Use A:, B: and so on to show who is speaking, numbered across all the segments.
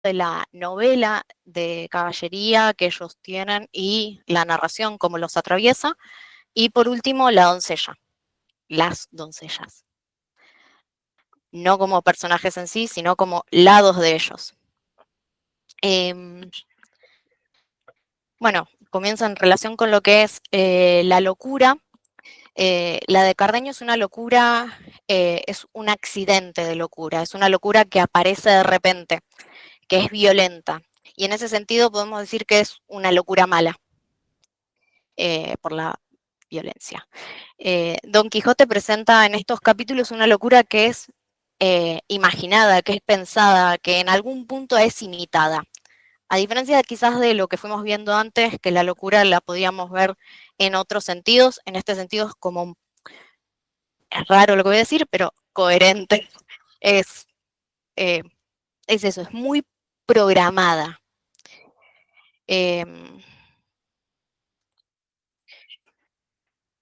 A: de la novela de caballería que ellos tienen y la narración, cómo los atraviesa. Y por último, la doncella, las doncellas. No como personajes en sí, sino como lados de ellos. Bueno, comienza en relación con lo que es la locura. La de Cardenio es una locura, es un accidente de locura, es una locura que aparece de repente, que es violenta. Y en ese sentido podemos decir que es una locura mala por la violencia. Don Quijote presenta en estos capítulos una locura que es imaginada, que es pensada, que en algún punto es imitada. A diferencia quizás de lo que fuimos viendo antes, que la locura la podíamos ver en otros sentidos, en este sentido es como, es raro lo que voy a decir, pero coherente. Es, eh, es eso, es muy programada.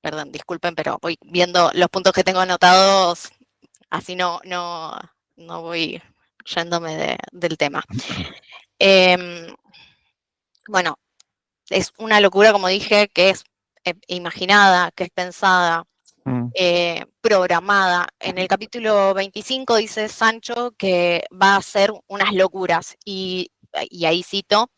A: Perdón, disculpen, pero voy viendo los puntos que tengo anotados, así no voy yéndome del tema. Bueno, es una locura, como dije, que es imaginada, que es pensada, programada. En el capítulo 25 dice Sancho que va a hacer unas locuras y ahí cito,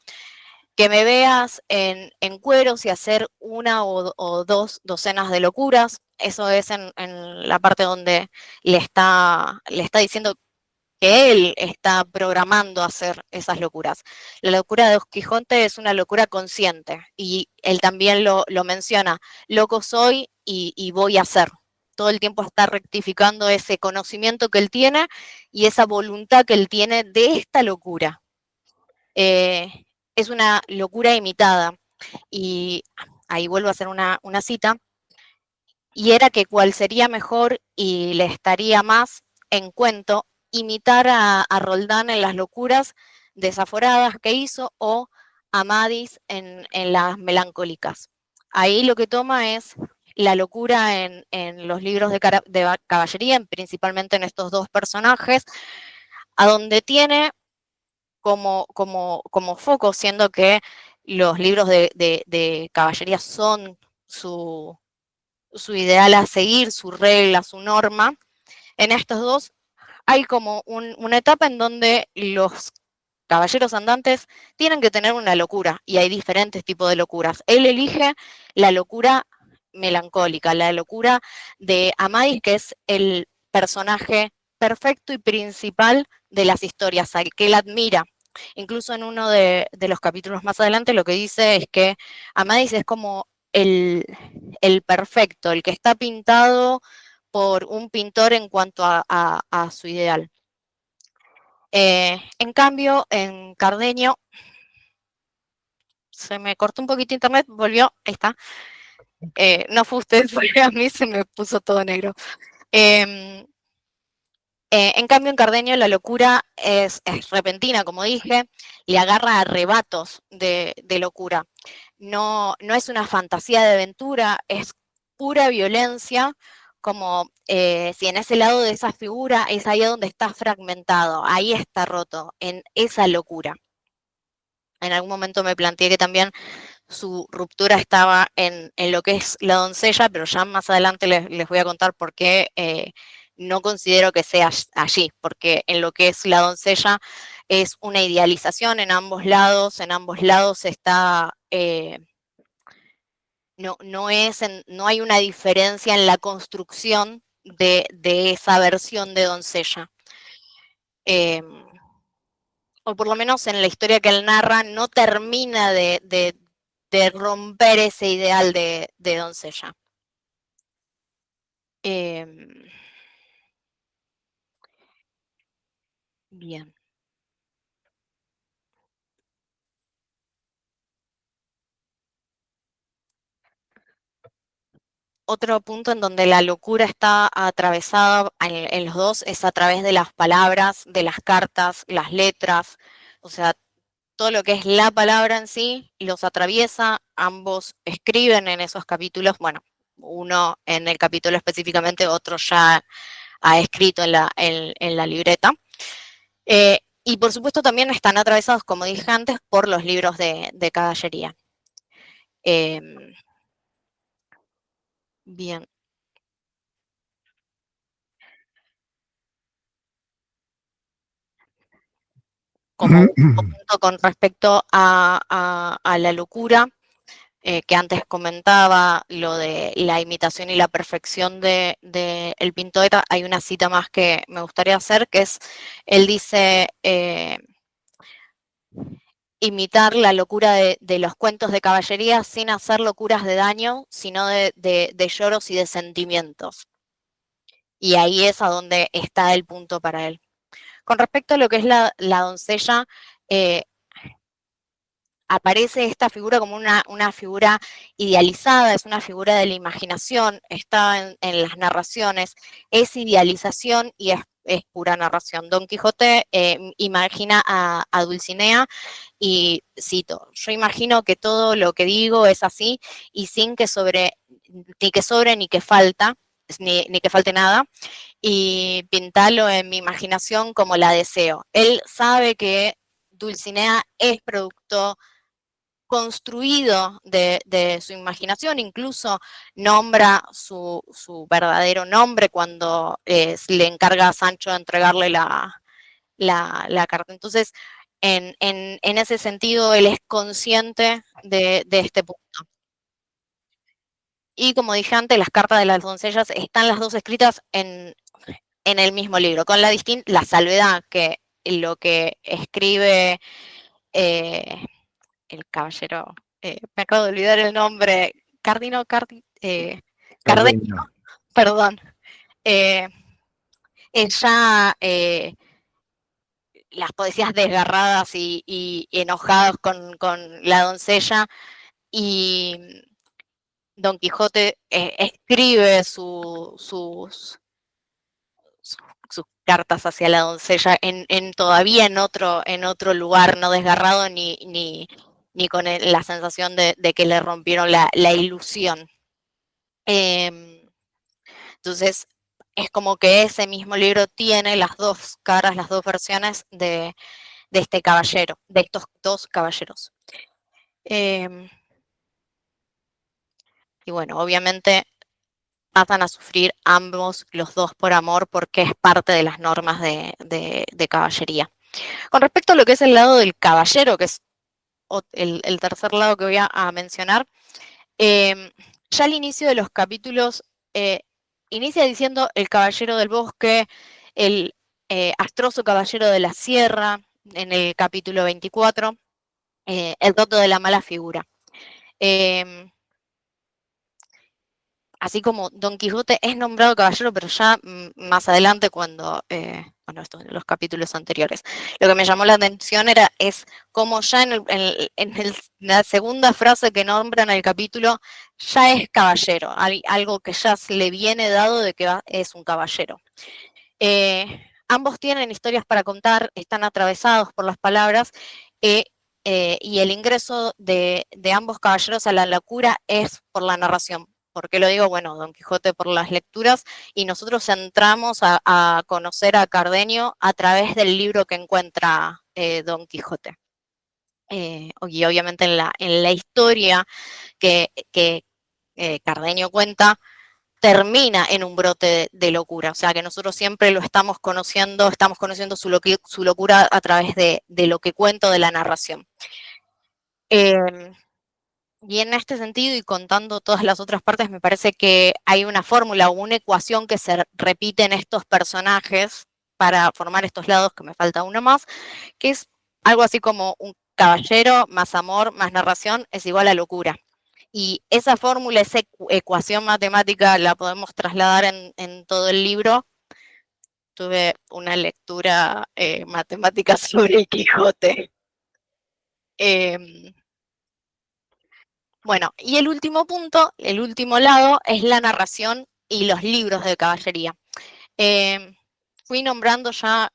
A: que me veas en cueros y hacer una o dos docenas de locuras. Eso es en la parte donde le está diciendo que él está programando hacer esas locuras. La locura de Don Quijote es una locura consciente y él también lo menciona, loco soy y voy a hacer. Todo el tiempo está rectificando ese conocimiento que él tiene y esa voluntad que él tiene de esta locura. Es una locura imitada y ahí vuelvo a hacer una cita, y era que cuál sería mejor y le estaría más en cuento imitar a Roldán en las locuras desaforadas que hizo o a Madis en las melancólicas. Ahí lo que toma es la locura en los libros de caballería, principalmente en estos dos personajes, a donde tiene como foco, siendo que los libros de caballería son su ideal a seguir, su regla, su norma. En estos dos hay como una etapa en donde los caballeros andantes tienen que tener una locura y hay diferentes tipos de locuras. Él elige la locura melancólica, la locura de Amadis, que es el personaje perfecto y principal de las historias, al que él admira. Incluso en uno de los capítulos más adelante lo que dice es que Amadis es como el perfecto, el que está pintado por un pintor en cuanto a su ideal. En cambio, en Cardenio, se me cortó un poquito internet, volvió, ahí está. No fue usted, fue a mí, se me puso todo negro. En cambio, en Cardenio la locura es repentina, como dije, le agarra arrebatos de locura. No es una fantasía de aventura, es pura violencia, como si en ese lado de esa figura es ahí donde está fragmentado, ahí está roto, en esa locura. En algún momento me planteé que también su ruptura estaba en lo que es la doncella, pero ya más adelante les voy a contar por qué no considero que sea allí, porque en lo que es la doncella es una idealización en ambos lados está, no hay una diferencia en la construcción de esa versión de doncella. O por lo menos en la historia que él narra, no termina de romper ese ideal de doncella. Bien. Otro punto en donde la locura está atravesada en los dos es a través de las palabras, de las cartas, las letras, o sea, todo lo que es la palabra en sí los atraviesa, ambos escriben en esos capítulos, bueno, uno en el capítulo específicamente, otro ya ha escrito en la libreta. Y por supuesto también están atravesados, como dije antes, por los libros de caballería. Bien. Como último punto con respecto a la locura, que antes comentaba, lo de la imitación y la perfección de El Pintoeta, hay una cita más que me gustaría hacer, que es, él dice, imitar la locura de los cuentos de caballería sin hacer locuras de daño, sino de lloros y de sentimientos. Y ahí es a donde está el punto para él. Con respecto a lo que es la doncella, eh, aparece esta figura como una figura idealizada, es una figura de la imaginación, está en las narraciones, es idealización y es pura narración. Don Quijote imagina a Dulcinea y cito, yo imagino que todo lo que digo es así y sin que ni que sobre ni que falta, ni que falte nada, y pintarlo en mi imaginación como la deseo. Él sabe que Dulcinea es producto construido de su imaginación, incluso nombra su verdadero nombre cuando le encarga a Sancho de entregarle la carta. Entonces, en ese sentido, él es consciente de este punto. Y como dije antes, las cartas de las doncellas están las dos escritas en el mismo libro, con la salvedad que lo que escribe eh, el caballero, me acabo de olvidar el nombre, Cardenio,
B: Cardenio.
A: perdón, eh, ya las poesías desgarradas y enojados con la doncella, y Don Quijote escribe sus cartas hacia la doncella todavía en otro lugar, no desgarrado ni con la sensación de que le rompieron la ilusión. Entonces, es como que ese mismo libro tiene las dos caras, las dos versiones de este caballero, de estos dos caballeros. Eh, y bueno, obviamente pasan a sufrir ambos, los dos por amor, porque es parte de las normas de caballería. Con respecto a lo que es el lado del caballero, que es el tercer lado que voy a mencionar, ya al inicio de los capítulos eh, inicia diciendo el caballero del bosque, el astroso caballero de la sierra, en el capítulo 24, el doto de la mala figura. Eh, Así como Don Quijote es nombrado caballero, pero ya más adelante cuando, bueno, estos los capítulos anteriores. Lo que me llamó la atención es cómo ya la segunda frase que nombran el capítulo ya es caballero, algo que ya se le viene dado de que es un caballero. Ambos tienen historias para contar, están atravesados por las palabras, eh, y el ingreso de ambos caballeros a la locura es por la narración. ¿Por qué lo digo? Bueno, Don Quijote por las lecturas, y nosotros entramos a conocer a Cardenio a través del libro que encuentra Don Quijote. Y obviamente en la historia que Cardenio cuenta, termina en un brote de locura. O sea, que nosotros siempre lo estamos conociendo su locura a través de lo que cuento de la narración. Eh, y en este sentido, y contando todas las otras partes, me parece que hay una fórmula o una ecuación que se repite en estos personajes para formar estos lados, que me falta uno más, que es algo así como un caballero más amor más narración es igual a locura. Y esa fórmula, esa ecuación matemática la podemos trasladar en todo el libro. Tuve una lectura matemática sobre el Quijote. Eh, bueno, y el último punto, el último lado, es la narración y los libros de caballería. Eh, Fui nombrando ya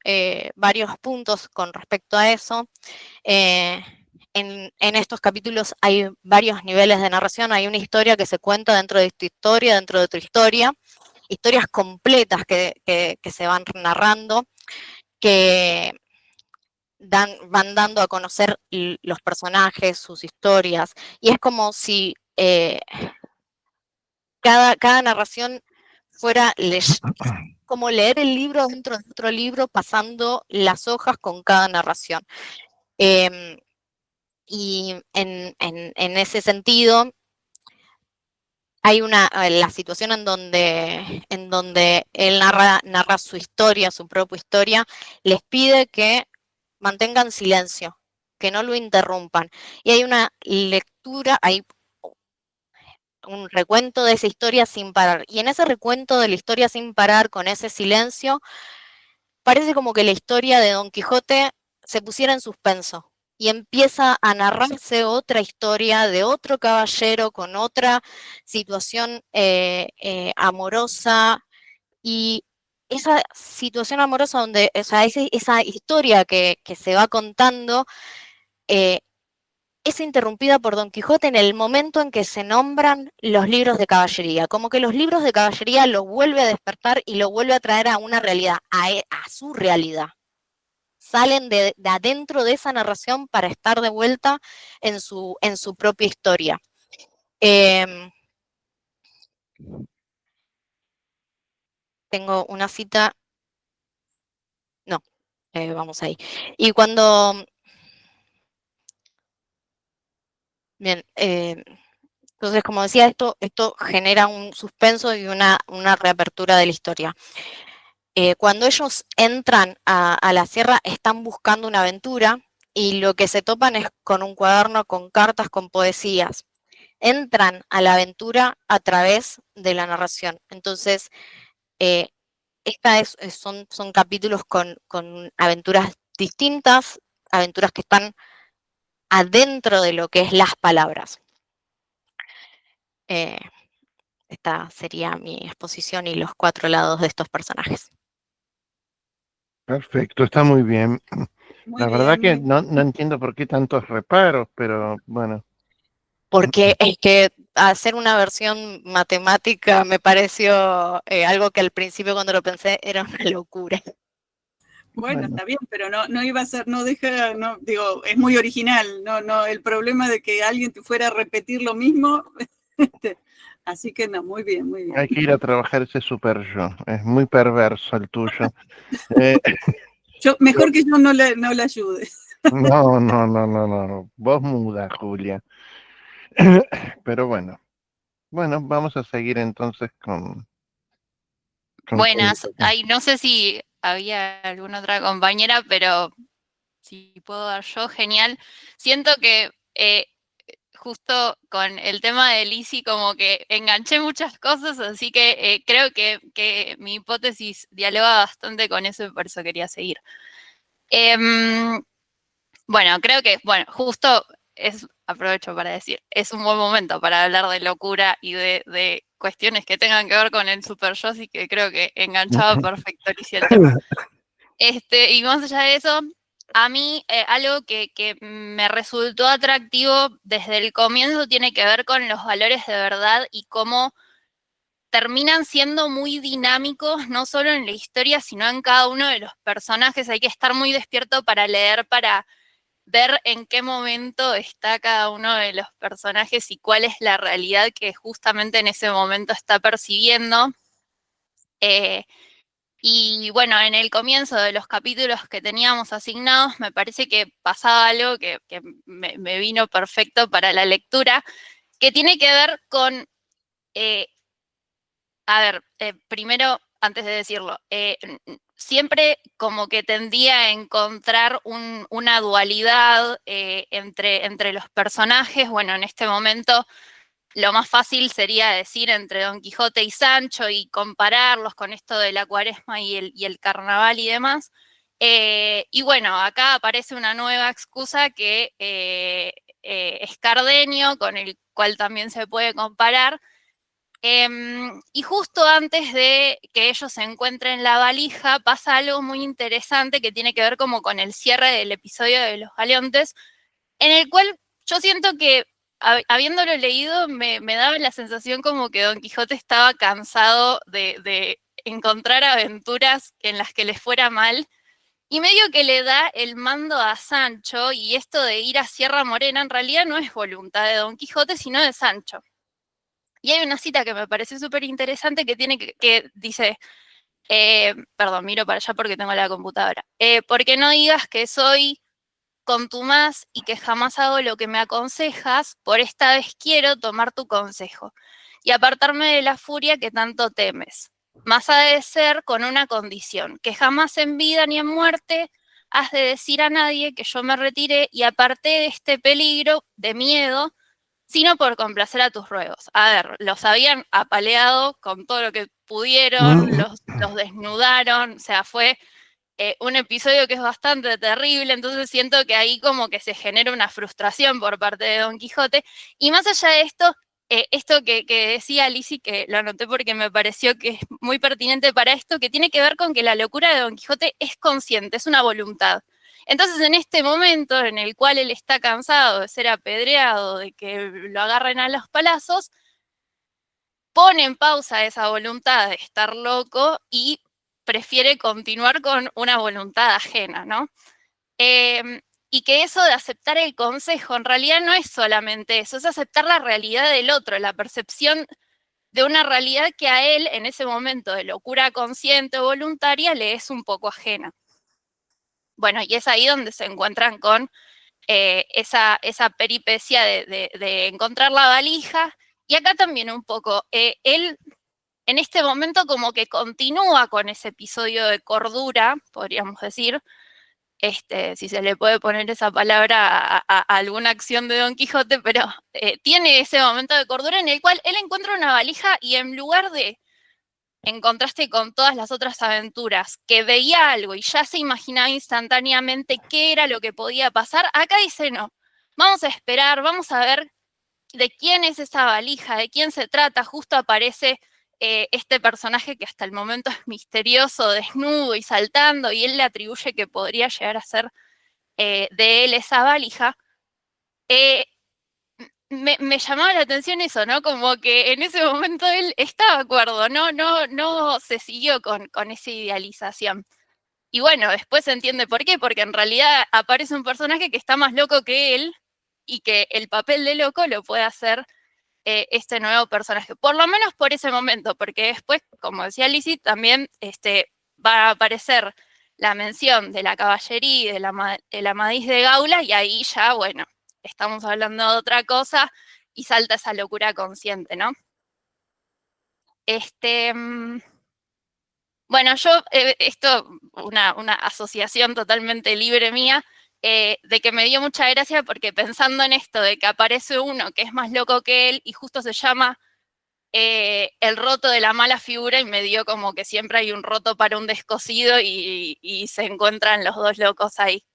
A: varios puntos con respecto a eso. Eh, en estos capítulos hay varios niveles de narración, hay una historia que se cuenta dentro de esta historia, dentro de otra historia, historias completas que se van narrando, que van dando a conocer los personajes, sus historias, y es como si cada narración fuera como leer el libro dentro de otro libro, pasando las hojas con cada narración. Y en ese sentido, hay la situación en donde él narra su historia, su propia historia, les pide que mantengan silencio, que no lo interrumpan. Y hay una lectura, hay un recuento de esa historia sin parar. Y en ese recuento de la historia sin parar, con ese silencio, parece como que la historia de Don Quijote se pusiera en suspenso y empieza a narrarse otra historia de otro caballero con otra situación amorosa, y esa situación amorosa donde, o sea, esa historia que se va contando eh, es interrumpida por Don Quijote en el momento en que se nombran los libros de caballería, como que los libros de caballería lo vuelve a despertar y lo vuelve a traer a una realidad, a su realidad. Salen de adentro de esa narración para estar de vuelta en su propia historia. Tengo una cita, no, vamos ahí. Y cuando, bien, entonces, como decía, esto genera un suspenso y una reapertura de la historia. Cuando ellos entran a la sierra, están buscando una aventura y lo que se topan es con un cuaderno, con cartas, con poesías. Entran a la aventura a través de la narración. Entonces, eh, son capítulos con aventuras distintas, aventuras que están adentro de lo que es las palabras. Esta sería mi exposición y los 4 lados de estos personajes.
B: Perfecto, está muy bien.
C: Muy
B: La verdad
C: bien,
B: que
C: muy
B: no entiendo por qué tantos reparos, pero bueno.
A: Porque es que hacer una versión matemática me pareció algo que al principio cuando lo pensé era una locura.
C: bueno, está bien, pero no iba a ser, no deja, no, digo, es muy original, no, el problema de que alguien te fuera a repetir lo mismo, así que no, muy bien, muy bien.
B: Hay que ir a trabajar ese super yo, es muy perverso el tuyo.
C: Mejor que yo no la ayude.
B: No, vos muda, Julia. Pero bueno, vamos a seguir entonces con
D: Buenas, ay, no sé si había alguna otra compañera, pero si puedo dar yo, genial. Siento que justo con el tema de Lizzie como que enganché muchas cosas, así que creo que mi hipótesis dialoga bastante con eso y por eso quería seguir. Bueno, creo que, justo aprovecho para decir, es un buen momento para hablar de locura y de cuestiones que tengan que ver con el super yo, así que creo que enganchaba perfecto Lizzie el tema. Y más allá de eso, a mí algo que me resultó atractivo desde el comienzo tiene que ver con los valores de verdad y cómo terminan siendo muy dinámicos, no solo en la historia, sino en cada uno de los personajes. Hay que estar muy despierto para leer, para ver en qué momento está cada uno de los personajes y cuál es la realidad que justamente en ese momento está percibiendo. Y bueno, en el comienzo de los capítulos que teníamos asignados, me parece que pasaba algo que me vino perfecto para la lectura, que tiene que ver con, primero, antes de decirlo, siempre como que tendía a encontrar una dualidad entre los personajes. Bueno, en este momento lo más fácil sería decir entre Don Quijote y Sancho y compararlos con esto de la cuaresma y el carnaval y demás. Y bueno, acá aparece una nueva excusa que es Cardenio, con el cual también se puede comparar. Y justo antes de que ellos se encuentren la valija, pasa algo muy interesante que tiene que ver como con el cierre del episodio de los Galeontes, en el cual yo siento que, habiéndolo leído, me daba la sensación como que Don Quijote estaba cansado de encontrar aventuras en las que les fuera mal y medio que le da el mando a Sancho, y esto de ir a Sierra Morena en realidad no es voluntad de Don Quijote, sino de Sancho. Y hay una cita que me pareció súper interesante que dice, perdón, miro para allá porque tengo la computadora, porque no digas que soy contumaz y que jamás hago lo que me aconsejas, por esta vez quiero tomar tu consejo y apartarme de la furia que tanto temes. Mas ha de ser con una condición, que jamás en vida ni en muerte has de decir a nadie que yo me retiré y aparté de este peligro de miedo, sino por complacer a tus ruegos. A ver, los habían apaleado con todo lo que pudieron, los desnudaron, o sea, fue un episodio que es bastante terrible, entonces siento que ahí como que se genera una frustración por parte de Don Quijote. Y más allá de esto, esto que decía Lizzy, que lo anoté porque me pareció que es muy pertinente para esto, que tiene que ver con que la locura de Don Quijote es consciente, es una voluntad. Entonces, en este momento en el cual él está cansado de ser apedreado, de que lo agarren a los palazos, pone en pausa esa voluntad de estar loco y prefiere continuar con una voluntad ajena, ¿no? Y que eso de aceptar el consejo en realidad no es solamente eso, es aceptar la realidad del otro, la percepción de una realidad que a él en ese momento de locura consciente o voluntaria le es un poco ajena. Bueno, y es ahí donde se encuentran con esa peripecia de encontrar la valija. Y acá también un poco, él en este momento como que continúa con ese episodio de cordura, podríamos decir, si se le puede poner esa palabra a alguna acción de Don Quijote, pero tiene ese momento de cordura en el cual él encuentra una valija y en lugar de, en contraste con todas las otras aventuras, que veía algo y ya se imaginaba instantáneamente qué era lo que podía pasar, acá dice no, vamos a esperar, vamos a ver de quién es esa valija, de quién se trata. Justo aparece este personaje que hasta el momento es misterioso, desnudo y saltando, y él le atribuye que podría llegar a ser de él esa valija. Me llamaba la atención eso, ¿no? Como que en ese momento él estaba de acuerdo, no se siguió con esa idealización. Y bueno, después se entiende por qué, porque en realidad aparece un personaje que está más loco que él y que el papel de loco lo puede hacer este nuevo personaje, por lo menos por ese momento, porque después, como decía Lizzy, también va a aparecer la mención de la caballería y de la Amadís de Gaula, y ahí ya, bueno, estamos hablando de otra cosa y salta esa locura consciente, ¿no? Bueno, yo, esto, una asociación totalmente libre mía, de que me dio mucha gracia porque pensando en esto de que aparece uno que es más loco que él y justo se llama el roto de la mala figura, y me dio como que siempre hay un roto para un descosido y se encuentran los dos locos ahí.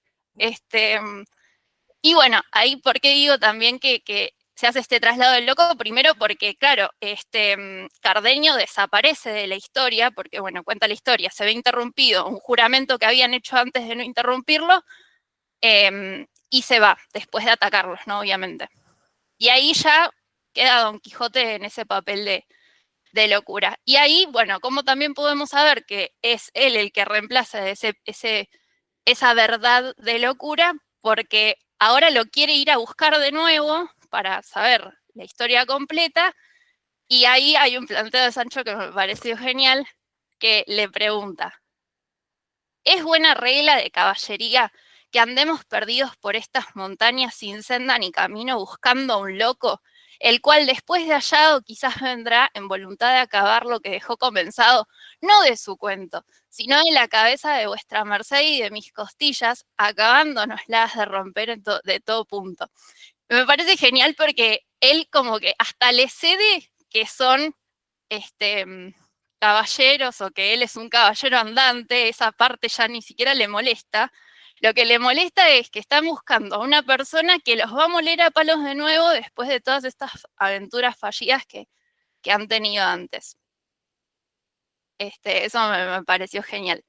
D: Y bueno, ahí por qué digo también que se hace este traslado del loco, primero porque, claro, Cardenio desaparece de la historia, porque, bueno, cuenta la historia, se ve interrumpido un juramento que habían hecho antes de no interrumpirlo, y se va, después de atacarlos, ¿no? Obviamente. Y ahí ya queda Don Quijote en ese papel de locura. Y ahí, bueno, como también podemos saber que es él el que reemplaza esa verdad de locura, porque ahora lo quiere ir a buscar de nuevo para saber la historia completa, y ahí hay un planteo de Sancho que me pareció genial, que le pregunta, ¿es buena regla de caballería que andemos perdidos por estas montañas sin senda ni camino buscando a un loco, el cual después de hallado quizás vendrá en voluntad de acabar lo que dejó comenzado, no de su cuento, sino de la cabeza de vuestra merced y de mis costillas, acabándonoslas de romper de todo punto? Me parece genial porque él como que hasta le cede que son caballeros o que él es un caballero andante, esa parte ya ni siquiera le molesta. Lo que le molesta es que están buscando a una persona que los va a moler a palos de nuevo después de todas estas aventuras fallidas que han tenido antes. Eso me pareció genial.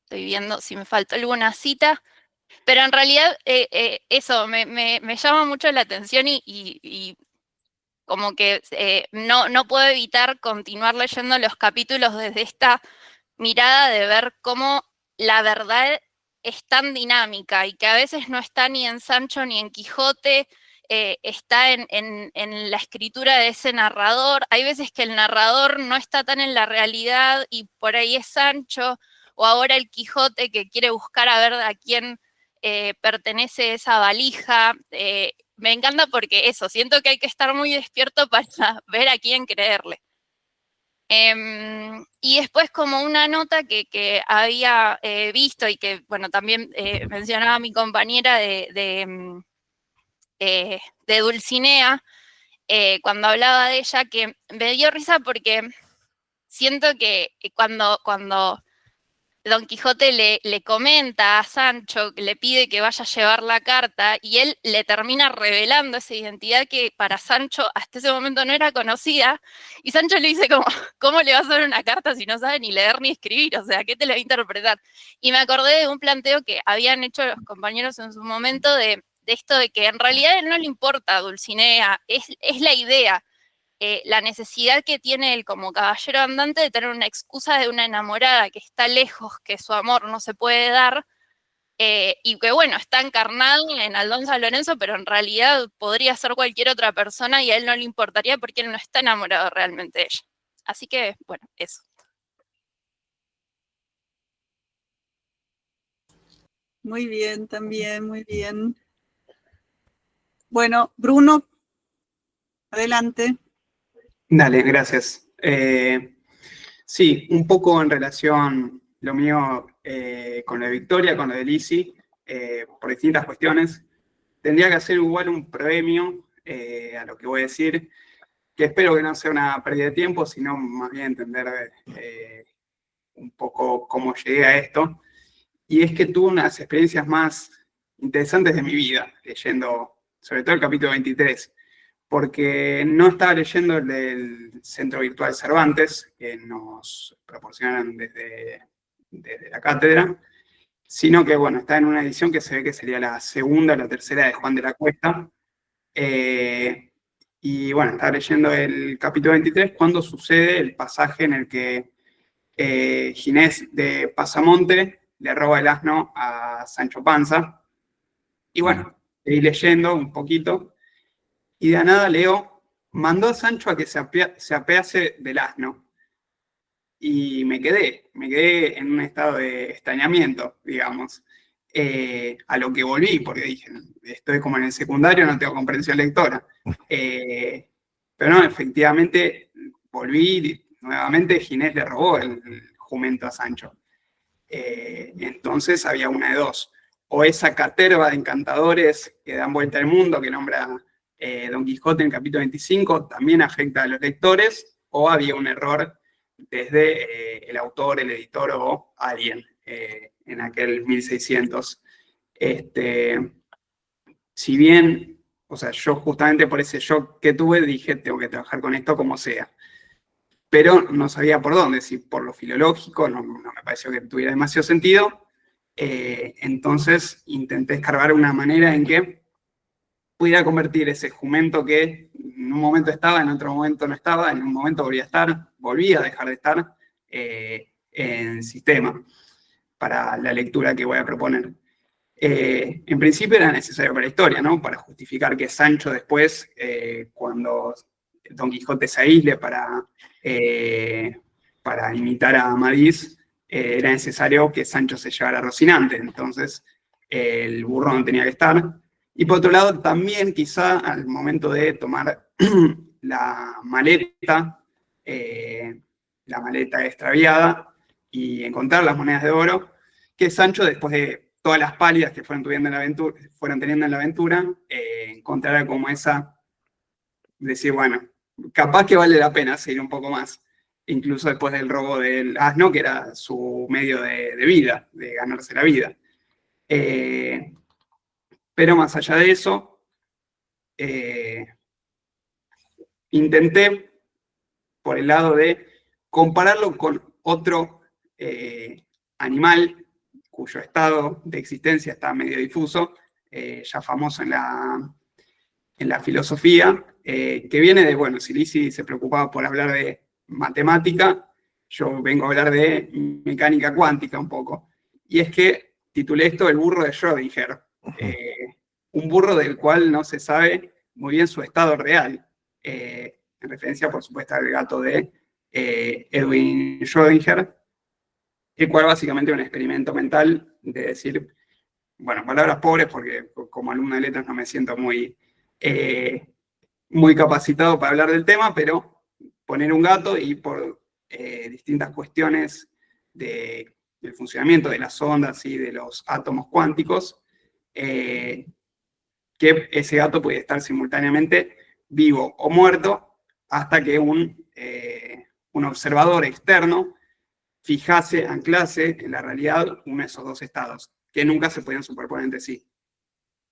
D: Estoy viendo si me faltó alguna cita, pero en realidad eso me llama mucho la atención y como que no puedo evitar continuar leyendo los capítulos desde esta mirada de ver cómo la verdad es tan dinámica y que a veces no está ni en Sancho ni en Quijote, está en la escritura de ese narrador. Hay veces que el narrador no está tan en la realidad y por ahí es Sancho, o ahora el Quijote que quiere buscar a ver a quién pertenece esa valija. Me encanta porque eso, siento que hay que estar muy despierto para ver a quién creerle. Y después como una nota que había visto y que, bueno, también mencionaba mi compañera de Dulcinea, cuando hablaba de ella, que me dio risa porque siento que cuando Don Quijote le comenta a Sancho, le pide que vaya a llevar la carta y él le termina revelando esa identidad que para Sancho hasta ese momento no era conocida, y Sancho le dice como, ¿cómo le vas a dar una carta si no sabe ni leer ni escribir? O sea, ¿qué te la va a interpretar? Y me acordé de un planteo que habían hecho los compañeros en su momento de esto de que en realidad a él no le importa Dulcinea, es la idea. La necesidad que tiene él como caballero andante de tener una excusa de una enamorada que está lejos, que su amor no se puede dar, y que bueno, está encarnado en Aldonza Lorenzo, pero en realidad podría ser cualquier otra persona y a él no le importaría porque él no está enamorado realmente de ella. Así que, bueno, eso.
C: Muy bien, también, muy bien. Bueno, Bruno, adelante.
E: Dale, gracias. Sí, un poco en relación lo mío con lo de Victoria, con lo de Lizzie, por distintas cuestiones. Tendría que hacer igual un premio a lo que voy a decir, que espero que no sea una pérdida de tiempo, sino más bien entender un poco cómo llegué a esto. Y es que tuve unas experiencias más interesantes de mi vida, leyendo sobre todo el capítulo 23. Porque no estaba leyendo el del Centro Virtual Cervantes, que nos proporcionan desde la cátedra, sino que, bueno, está en una edición que se ve que sería la segunda o la tercera de Juan de la Cuesta. Y bueno, estaba leyendo el capítulo 23 cuando sucede el pasaje en el que Ginés de Pasamonte le roba el asno a Sancho Panza. Y bueno, seguí leyendo un poquito. Y de la nada leo, mandó a Sancho a que se apease del asno. Y me quedé en un estado de extrañamiento, digamos. A lo que volví, porque dije, estoy como en el secundario, no tengo comprensión lectora. Pero no, efectivamente, volví nuevamente, Ginés le robó el jumento a Sancho. Entonces había una de dos. O esa caterva de encantadores que dan vuelta al mundo, que nombra Don Quijote en el capítulo 25, también afecta a los lectores, o había un error desde el autor, el editor o alguien en aquel 1600. Si bien, o sea, yo justamente por ese shock que tuve, dije, tengo que trabajar con esto como sea. Pero no sabía por dónde, si por lo filológico, no me pareció que tuviera demasiado sentido. Entonces intenté escarbar una manera en que pudiera convertir ese jumento que en un momento estaba, en otro momento no estaba, en un momento volvía a estar, volvía a dejar de estar en sistema para la lectura que voy a proponer. En principio era necesario para la historia, ¿no? Para justificar que Sancho después, cuando Don Quijote se aísle para imitar a Amadís, era necesario que Sancho se llevara a Rocinante, entonces el burro no tenía que estar. Y por otro lado, también quizá al momento de tomar la maleta extraviada y encontrar las monedas de oro, que Sancho, después de todas las pálidas que fueron teniendo en la aventura, encontrara como esa, decir, bueno, capaz que vale la pena seguir un poco más, incluso después del robo del asno, que era su medio de vida, de ganarse la vida. Pero más allá de eso, intenté, por el lado de compararlo con otro animal cuyo estado de existencia está medio difuso, ya famoso en la filosofía, que viene de, bueno, si Lizzie se preocupaba por hablar de matemática, yo vengo a hablar de mecánica cuántica un poco. Y es que titulé esto El burro de Schrödinger, un burro del cual no se sabe muy bien su estado real, en referencia, por supuesto, al gato de Erwin Schrödinger, el cual básicamente es un experimento mental de decir, bueno, palabras pobres porque como alumno de letras no me siento muy capacitado para hablar del tema, pero poner un gato y por distintas cuestiones del funcionamiento de las ondas y de los átomos cuánticos, que ese gato puede estar simultáneamente vivo o muerto hasta que un observador externo fijase, anclase en la realidad uno de esos dos estados, que nunca se podían superponer entre sí.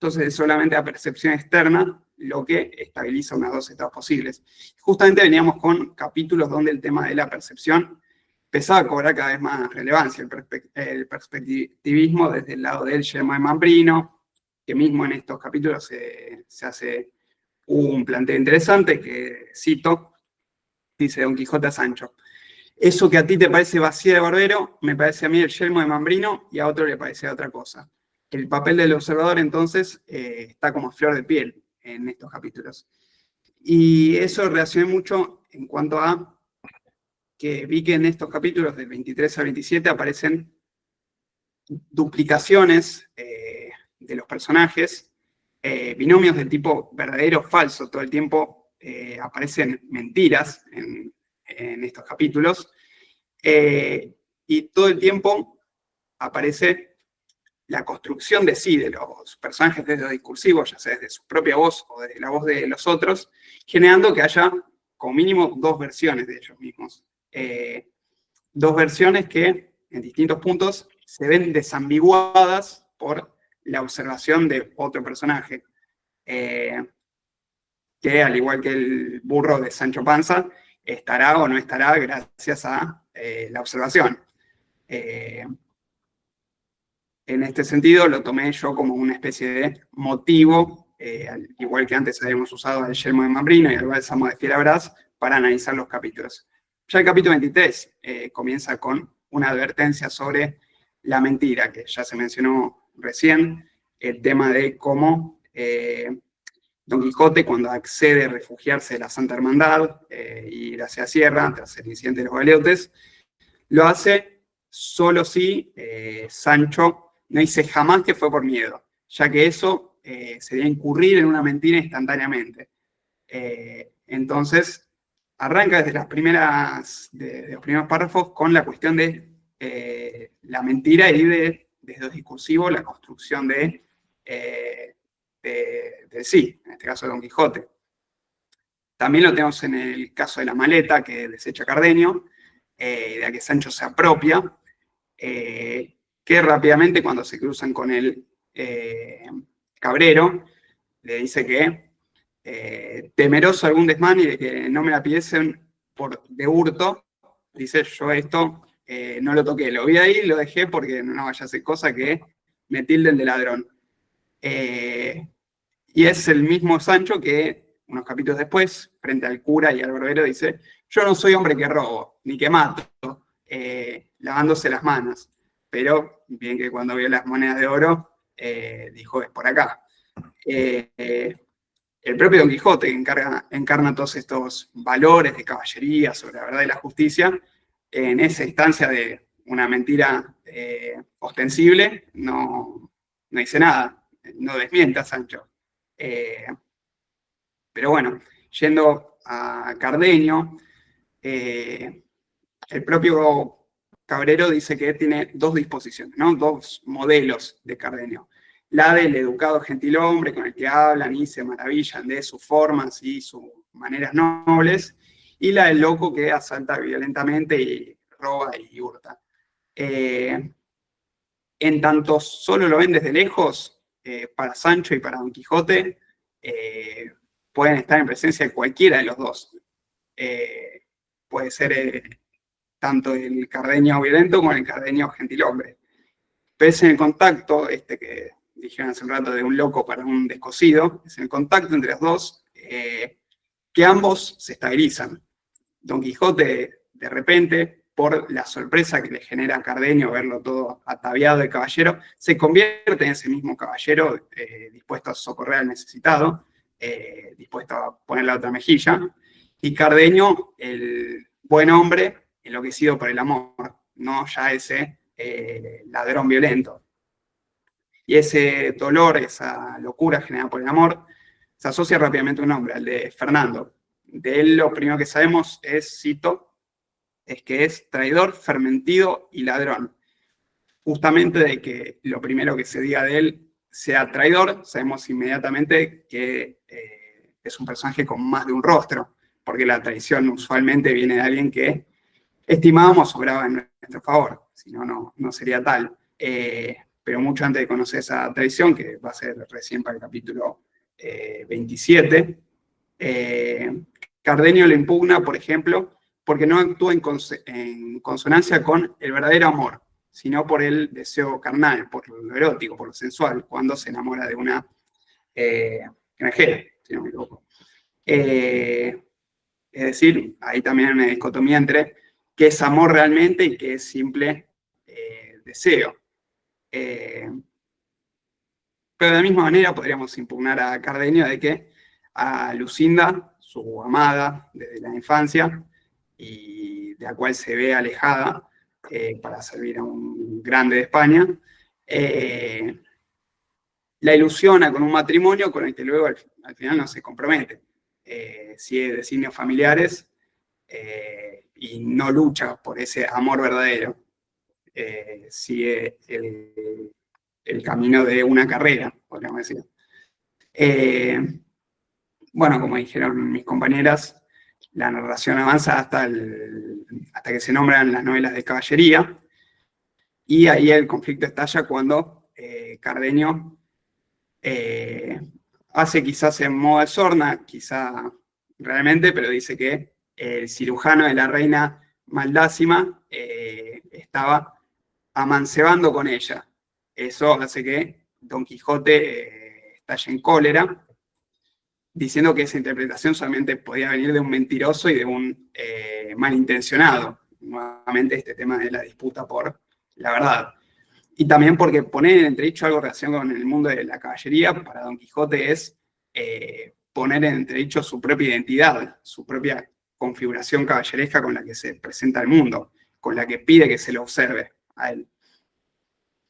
E: Entonces es solamente la percepción externa lo que estabiliza unos dos estados posibles. Justamente veníamos con capítulos donde el tema de la percepción empezaba a cobrar cada vez más relevancia, el perspectivismo desde el lado del Guillermo de Mambrino, que mismo en estos capítulos se hace un planteo interesante que cito, dice Don Quijote a Sancho: eso que a ti te parece Bacía de Barbero, me parece a mí el yelmo de Mambrino y a otro le parece otra cosa. El papel del observador, entonces, está como a flor de piel en estos capítulos. Y eso relacioné mucho en cuanto a que vi que en estos capítulos del 23 al 27 aparecen duplicaciones de los personajes, binomios del tipo verdadero o falso. Todo el tiempo aparecen mentiras en estos capítulos, y todo el tiempo aparece la construcción de sí, de los personajes desde lo discursivo, ya sea desde su propia voz o desde la voz de los otros, generando que haya como mínimo dos versiones de ellos mismos. Dos versiones que en distintos puntos se ven desambiguadas por la observación de otro personaje, que al igual que el burro de Sancho Panza, estará o no estará gracias a la observación. En este sentido, lo tomé yo como una especie de motivo, al igual que antes habíamos usado el yelmo de Mambrino y el bálsamo de Fierabras, para analizar los capítulos. Ya el capítulo 23 comienza con una advertencia sobre la mentira, que ya se mencionó recién, el tema de cómo Don Quijote, cuando accede a refugiarse de la Santa Hermandad y ir hacia Sierra, tras el incidente de los galeotes, lo hace solo si Sancho no dice jamás que fue por miedo, ya que eso sería incurrir en una mentira instantáneamente. Entonces, arranca desde los primeros párrafos con la cuestión de la mentira y desde lo discursivo, la construcción del sí, en este caso de Don Quijote. También lo tenemos en el caso de la maleta que desecha Cardenio, de la que Sancho se apropia, que rápidamente cuando se cruzan con el cabrero, le dice que temeroso algún desmán y de que no me la pidiesen de hurto, dice: yo esto no lo toqué, lo vi ahí, lo dejé porque no vaya a ser cosa que me tilden de ladrón. Y es el mismo Sancho que unos capítulos después, frente al cura y al barbero, dice: yo no soy hombre que robo, ni que mato, lavándose las manos. Pero bien que cuando vio las monedas de oro, dijo: es por acá. El propio Don Quijote encarna todos estos valores de caballería sobre la verdad y la justicia en esa instancia de una mentira ostensible. No dice nada, no desmienta a Sancho. Pero bueno, yendo a Cardenio, el propio Cabrero dice que tiene dos disposiciones, ¿no? Dos modelos de Cardenio. La del educado gentilhombre con el que hablan y se maravillan de sus formas y sus maneras nobles, y la del loco que asalta violentamente y roba y hurta. En tanto solo lo ven desde lejos, para Sancho y para Don Quijote, pueden estar en presencia de cualquiera de los dos. Puede ser tanto el Cardenio violento como el Cardenio gentilhombre. Pero es en el contacto, que dijeron hace un rato de un loco para un descosido, es en el contacto entre los dos, que ambos se estabilizan. Don Quijote, de repente, por la sorpresa que le genera a Cardenio verlo todo ataviado de caballero, se convierte en ese mismo caballero dispuesto a socorrer al necesitado, dispuesto a poner la otra mejilla, y Cardenio, el buen hombre, enloquecido por el amor, no ya ese ladrón violento. Y ese dolor, esa locura generada por el amor, se asocia rápidamente a un nombre, al de Fernando. De él lo primero que sabemos es, cito, es que es traidor, fermentido y ladrón. Justamente de que lo primero que se diga de él sea traidor, sabemos inmediatamente que es un personaje con más de un rostro, porque la traición usualmente viene de alguien que estimábamos obraba en nuestro favor, si no, no sería tal. Pero mucho antes de conocer esa traición, que va a ser recién para el capítulo 27, Cardenio le impugna, por ejemplo, porque no actúa en consonancia con el verdadero amor, sino por el deseo carnal, por lo erótico, por lo sensual, cuando se enamora de una extranjera, si no me equivoco. Es decir, hay también una dicotomía entre qué es amor realmente y qué es simple deseo. Pero de la misma manera podríamos impugnar a Cardenio de que a Lucinda, su amada desde la infancia, y de la cual se ve alejada para servir a un grande de España, la ilusiona con un matrimonio con el que luego al final no se compromete. Sigue designios familiares y no lucha por ese amor verdadero. Sigue el camino de una carrera, podríamos decir. Bueno, como dijeron mis compañeras, la narración avanza hasta que se nombran las novelas de caballería, y ahí el conflicto estalla cuando Cardenio hace quizás en modo de sorna, quizá realmente, pero dice que el cirujano de la reina Maldásima estaba amancebando con ella. Eso hace que Don Quijote estalle en cólera, diciendo que esa interpretación solamente podía venir de un mentiroso y de un malintencionado. Nuevamente este tema de la disputa por la verdad. Y también porque poner en entredicho algo relacionado con el mundo de la caballería, para Don Quijote es poner en entredicho su propia identidad, su propia configuración caballeresca con la que se presenta al mundo, con la que pide que se lo observe a él.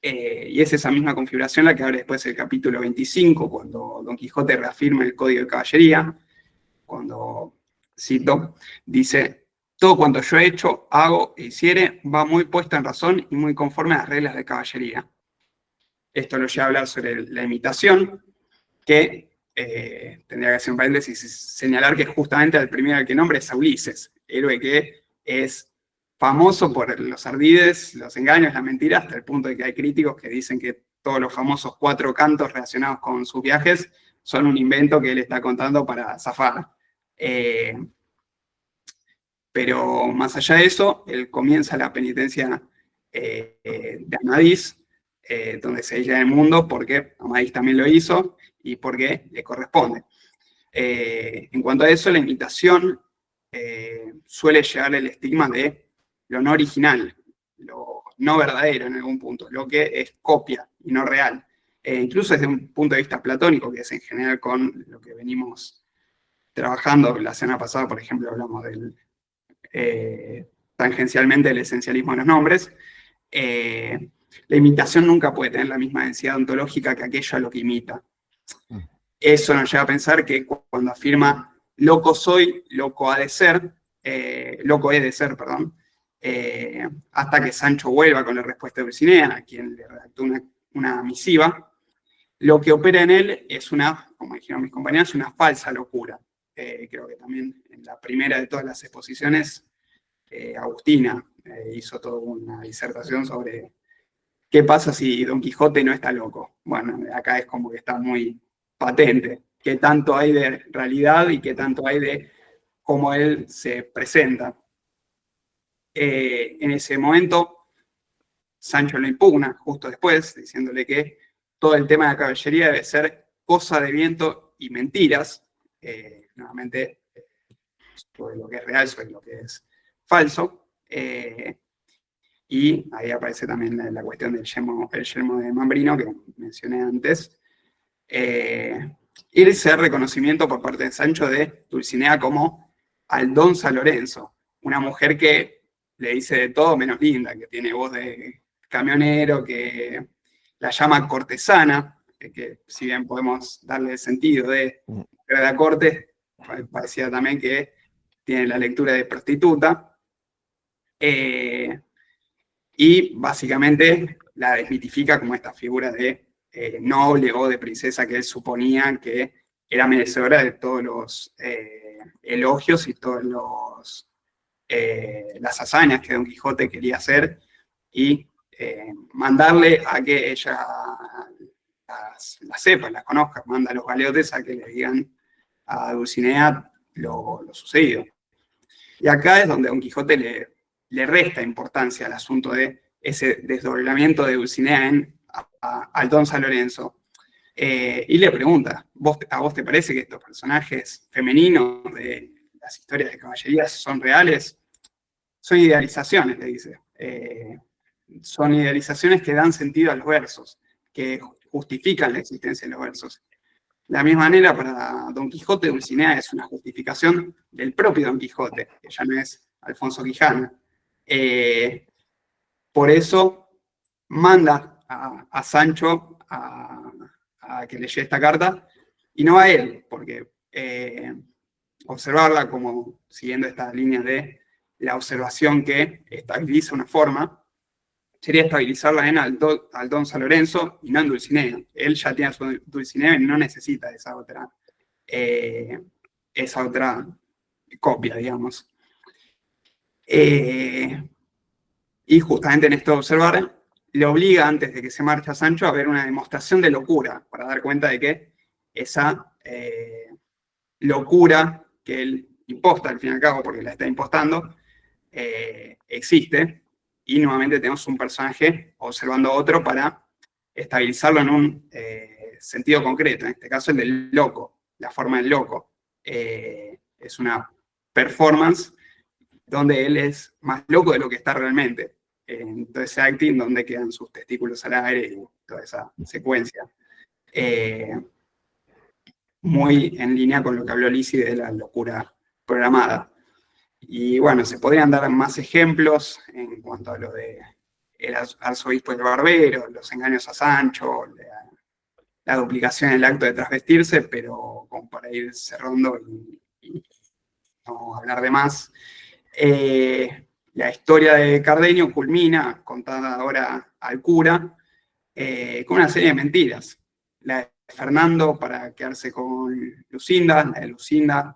E: Y es esa misma configuración la que abre después el capítulo 25, cuando Don Quijote reafirma el código de caballería, cuando, cito, dice: todo cuanto yo he hecho, hago e hiciere, va muy puesto en razón y muy conforme a las reglas de caballería. Esto lo lleva a hablar sobre la imitación, que tendría que hacer un paréntesis y señalar que justamente el primero al que nombra es a Ulises, héroe que es famoso por los ardides, los engaños, las mentiras, hasta el punto de que hay críticos que dicen que todos los famosos 4 cantos relacionados con sus viajes son un invento que él está contando para zafar. Pero más allá de eso, él comienza la penitencia de Amadís, donde se aísla del mundo porque Amadís también lo hizo y porque le corresponde. En cuanto a eso, la imitación suele llevar el estigma de lo no original, lo no verdadero en algún punto, lo que es copia y no real. Incluso desde un punto de vista platónico, que es en general con lo que venimos trabajando. La semana pasada, por ejemplo, hablamos tangencialmente del esencialismo de los nombres. La imitación nunca puede tener la misma densidad ontológica que aquello a lo que imita. Eso nos lleva a pensar que cuando afirma loco soy, loco ha de ser, loco he de ser, perdón, hasta que Sancho vuelva con la respuesta de Dulcinea, a quien le redactó una misiva, lo que opera en él es una, como dijeron mis compañeros, una falsa locura. Creo que también en la primera de todas las exposiciones, Agustina hizo toda una disertación sobre qué pasa si Don Quijote no está loco. Bueno, acá es como que está muy patente qué tanto hay de realidad y qué tanto hay de cómo él se presenta. En ese momento, Sancho lo impugna justo después, diciéndole que todo el tema de la caballería debe ser cosa de viento y mentiras. Nuevamente, sobre lo que es real, sobre lo que es falso. Y ahí aparece también la cuestión del yelmo de Mambrino que mencioné antes. Y ese reconocimiento por parte de Sancho de Dulcinea como Aldonza Lorenzo, una mujer que le dice de todo menos linda, que tiene voz de camionero, que la llama cortesana, que si bien podemos darle el sentido de la corte, parecía también que tiene la lectura de prostituta. Y básicamente la desmitifica como esta figura de noble o de princesa que él suponía que era merecedora de todos los elogios y todas las hazañas que Don Quijote quería hacer y mandarle a que ella las sepa, las conozca, manda a los galeotes a que le digan a Dulcinea lo sucedido. Y acá es donde Don Quijote le resta importancia al asunto de ese desdoblamiento de Dulcinea al Don San Lorenzo. Y le pregunta, ¿a vos te parece que estos personajes femeninos de las historias de caballerías son reales? Son idealizaciones, le dice. Son idealizaciones que dan sentido a los versos, que justifican la existencia de los versos. De la misma manera, para Don Quijote, Dulcinea es una justificación del propio Don Quijote, que ya no es Alfonso Quijana. Por eso manda a Sancho a que leyera esta carta, y no a él, porque observarla como siguiendo esta línea de la observación que estabiliza una forma, sería estabilizarla en al Don San Lorenzo y no en Dulcinea. Él ya tiene su Dulcinea y no necesita esa otra copia, digamos. Y justamente en esto de observar, le obliga antes de que se marcha Sancho a ver una demostración de locura, para dar cuenta de que esa locura que él imposta, al fin y al cabo, porque la está impostando, existe. Y nuevamente tenemos un personaje observando a otro para estabilizarlo en un sentido concreto, en este caso el del loco, la forma del loco. Es una performance donde él es más loco de lo que está realmente. En todo ese acting donde quedan sus testículos al aire y toda esa secuencia. Muy en línea con lo que habló Lizzy de la locura programada. Y bueno, se podrían dar más ejemplos en cuanto a lo de el arzobispo del Barbero, los engaños a Sancho, la duplicación en el acto de trasvestirse, pero como para ir cerrando y no hablar de más. La historia de Cardenio culmina, contada ahora al cura, con una serie de mentiras. La de Fernando para quedarse con Lucinda, la de Lucinda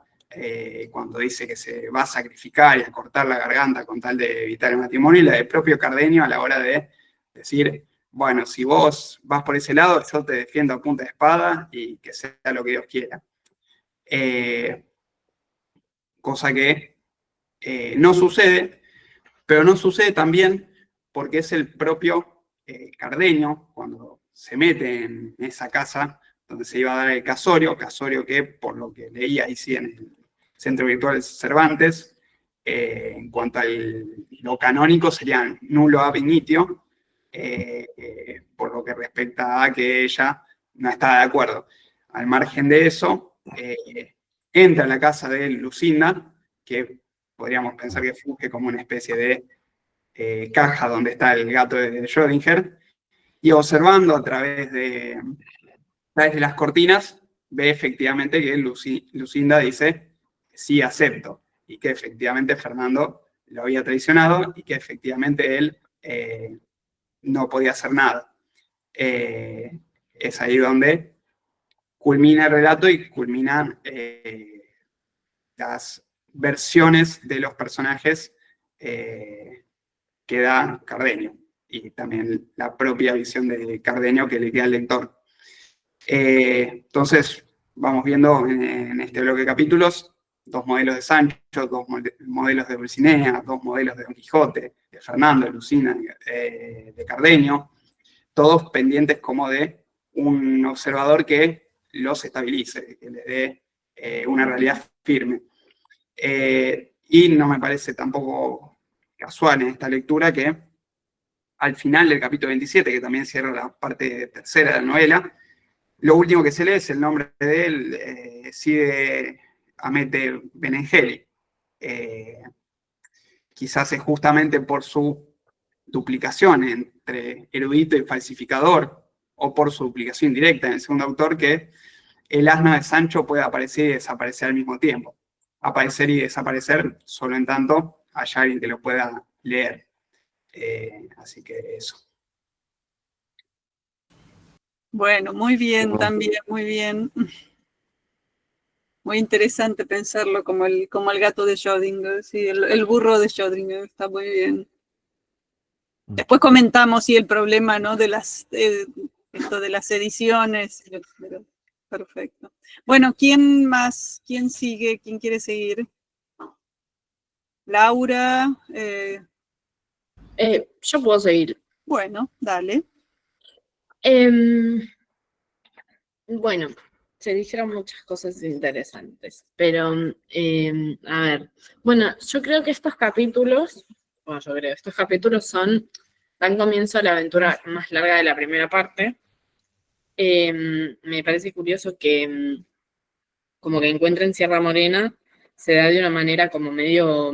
E: cuando dice que se va a sacrificar y a cortar la garganta con tal de evitar el matrimonio, y la del propio Cardenio a la hora de decir, bueno, si vos vas por ese lado, yo te defiendo a punta de espada y que sea lo que Dios quiera. Cosa que no sucede, pero no sucede también porque es el propio Cardenio, cuando se mete en esa casa donde se iba a dar el casorio que por lo que leía ahí sí en el Centro Virtual Cervantes, en cuanto a lo canónico sería nulo ab initio, por lo que respecta a que ella no está de acuerdo. Al margen de eso, entra a la casa de Lucinda, que podríamos pensar que funge como una especie de caja donde está el gato de Schrödinger, y observando a través de las cortinas, ve efectivamente que Lucinda dice, sí acepto, y que efectivamente Fernando lo había traicionado, y que efectivamente él no podía hacer nada. Es ahí donde culmina el relato y culminan las versiones de los personajes que da Cardenio, y también la propia visión de Cardenio que le queda al lector. Entonces, vamos viendo en este bloque de capítulos dos modelos de Sancho, dos modelos de Dulcinea, dos modelos de Don Quijote, de Fernando, de Lucinda, de Cardenio, todos pendientes como de un observador que los estabilice, que les dé una realidad firme. Y no me parece tampoco casual en esta lectura que al final del capítulo 27, que también cierra la parte tercera de la novela, lo último que se lee es el nombre de él, Cide Hamete Benengeli. Quizás es justamente por su duplicación entre erudito y falsificador, o por su duplicación indirecta en el segundo autor, que el asno de Sancho puede aparecer y desaparecer al mismo tiempo. Aparecer y desaparecer solo en tanto haya alguien que lo pueda leer. Así que eso.
C: Bueno, muy bien
B: Bueno.
C: también, muy bien. Muy interesante pensarlo como el gato de Schrödinger, sí, el burro de Schrödinger, está muy bien. Después comentamos el problema, ¿no? De esto de las ediciones. Pero, perfecto. Bueno, ¿quién más? ¿Quién sigue? ¿Quién quiere seguir? Laura.
F: Yo puedo seguir.
C: Bueno, dale.
F: Bueno, se dijeron muchas cosas interesantes, pero a ver, bueno, yo creo que estos capítulos dan comienzo a la aventura más larga de la primera parte. Me parece curioso que como que encuentren Sierra Morena se da de una manera como medio,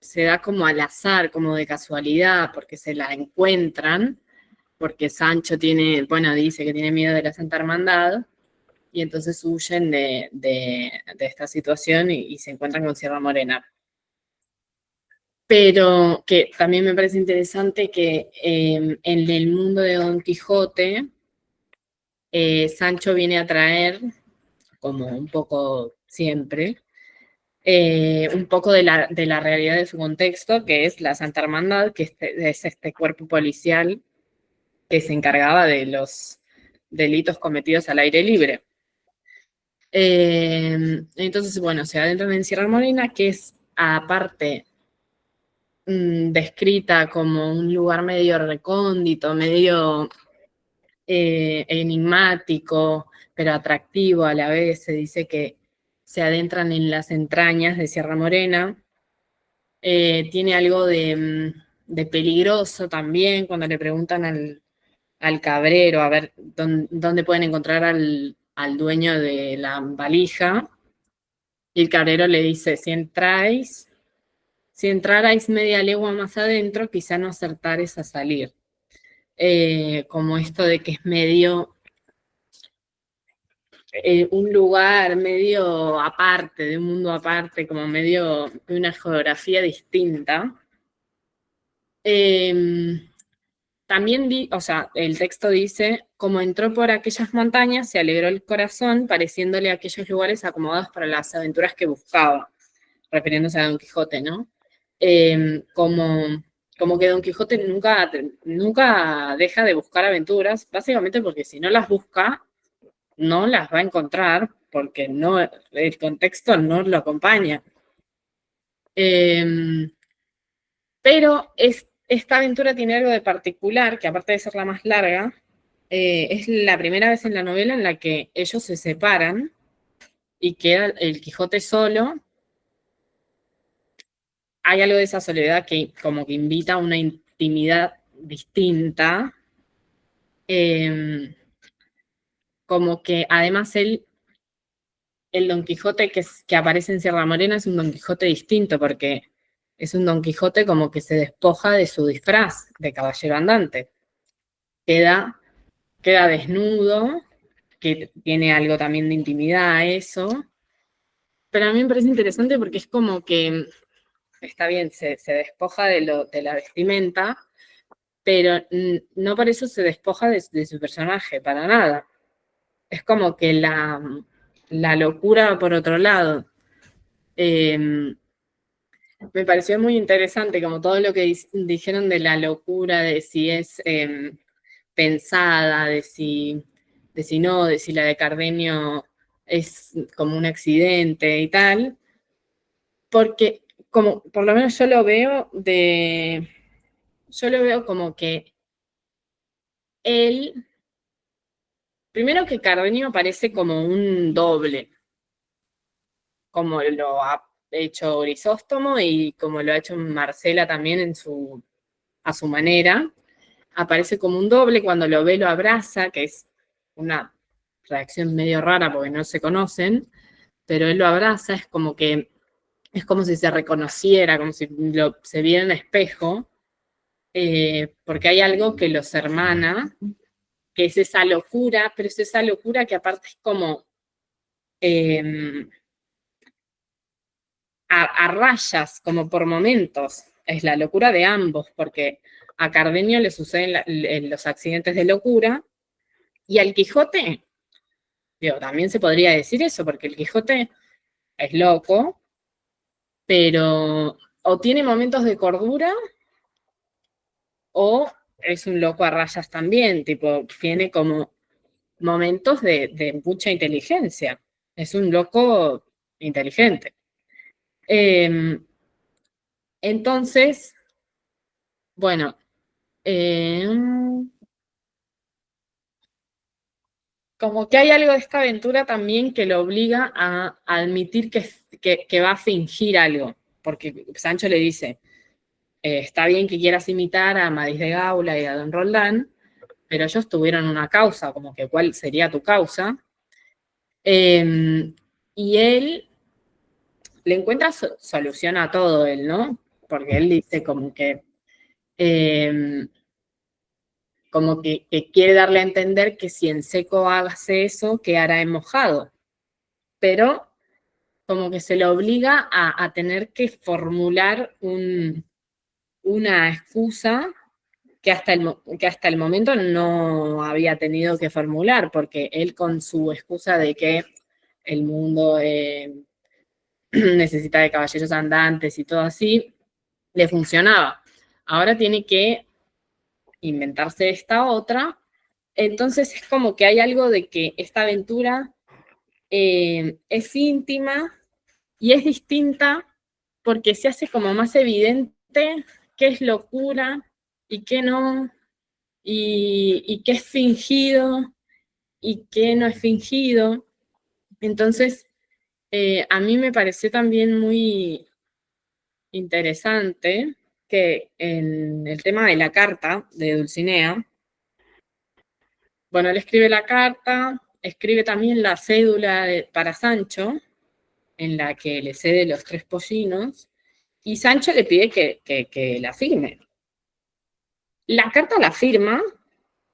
F: se da como al azar, como de casualidad, porque se la encuentran, porque Sancho dice que tiene miedo de la Santa Hermandad, y entonces huyen de esta situación y se encuentran con Sierra Morena. Pero que también me parece interesante que en el mundo de Don Quijote, Sancho viene a traer, como un poco siempre, un poco de la realidad de su contexto, que es la Santa Hermandad, que es este cuerpo policial que se encargaba de los delitos cometidos al aire libre. Entonces, bueno, se adentran en Sierra Morena, que es aparte descrita como un lugar medio recóndito, medio enigmático, pero atractivo a la vez. Se dice que se adentran en las entrañas de Sierra Morena. Tiene algo de peligroso también cuando le preguntan al cabrero a ver dónde pueden encontrar al dueño de la valija. Y el cabrero le dice, si entrarais media legua más adentro, quizá no acertares a salir. Como esto de que es medio un lugar medio aparte, de un mundo aparte, como medio de una geografía distinta. También, el texto dice, como entró por aquellas montañas, se alegró el corazón, pareciéndole aquellos lugares acomodados para las aventuras que buscaba, refiriéndose a Don Quijote, ¿no? Como que Don Quijote nunca deja de buscar aventuras, básicamente porque si no las busca, no las va a encontrar, porque el contexto no lo acompaña. Pero esta aventura tiene algo de particular, que aparte de ser la más larga, es la primera vez en la novela en la que ellos se separan y queda el Quijote solo. Hay algo de esa soledad que como que invita a una intimidad distinta. Como que además el Don Quijote que aparece en Sierra Morena es un Don Quijote distinto, porque es un Don Quijote como que se despoja de su disfraz de caballero andante. Queda desnudo, que tiene algo también de intimidad eso. Pero a mí me parece interesante porque es como que, está bien, se despoja de la vestimenta, pero no por eso se despoja de su personaje, para nada. Es como que la locura va por otro lado. Me pareció muy interesante, como todo lo que dijeron de la locura, de si es pensada, de si no, de si la de Cardenio es como un accidente y tal, porque como por lo menos yo lo veo como que él, primero que Cardenio parece como un doble, como lo ha hecho Grisóstomo y como lo ha hecho Marcela también a su manera. Aparece como un doble, cuando lo ve lo abraza, que es una reacción medio rara porque no se conocen, pero él lo abraza, es como si se reconociera, como si se viera en espejo, porque hay algo que los hermana, que es esa locura, pero es esa locura que aparte es como a rayas, como por momentos. Es la locura de ambos, porque a Cardenio le suceden los accidentes de locura, y al Quijote, digo, también se podría decir eso, porque el Quijote es loco, pero o tiene momentos de cordura, o es un loco a rayas también, tipo, tiene como momentos de mucha inteligencia. Es un loco inteligente. Entonces, bueno, como que hay algo de esta aventura también que lo obliga a admitir que va a fingir algo, porque Sancho le dice, está bien que quieras imitar a Amadís de Gaula y a Don Roldán, pero ellos tuvieron una causa, como que ¿cuál sería tu causa? Y él le encuentra solución a todo él, ¿no? Porque él dice como que quiere darle a entender que si en seco hace eso, ¿qué hará en mojado? Pero como que se le obliga a tener que formular una excusa que hasta el momento no había tenido que formular, porque él con su excusa de que el mundo necesita de caballeros andantes y todo así, le funcionaba. Ahora tiene que inventarse esta otra. Entonces es como que hay algo de que esta aventura es íntima y es distinta porque se hace como más evidente qué es locura y qué no, y qué es fingido y qué no es fingido. Entonces, a mí me pareció también muy interesante que en el tema de la carta de Dulcinea, bueno, él escribe la carta, escribe también la cédula para Sancho, en la que le cede los 3 pollinos, y Sancho le pide que la firme. La carta la firma,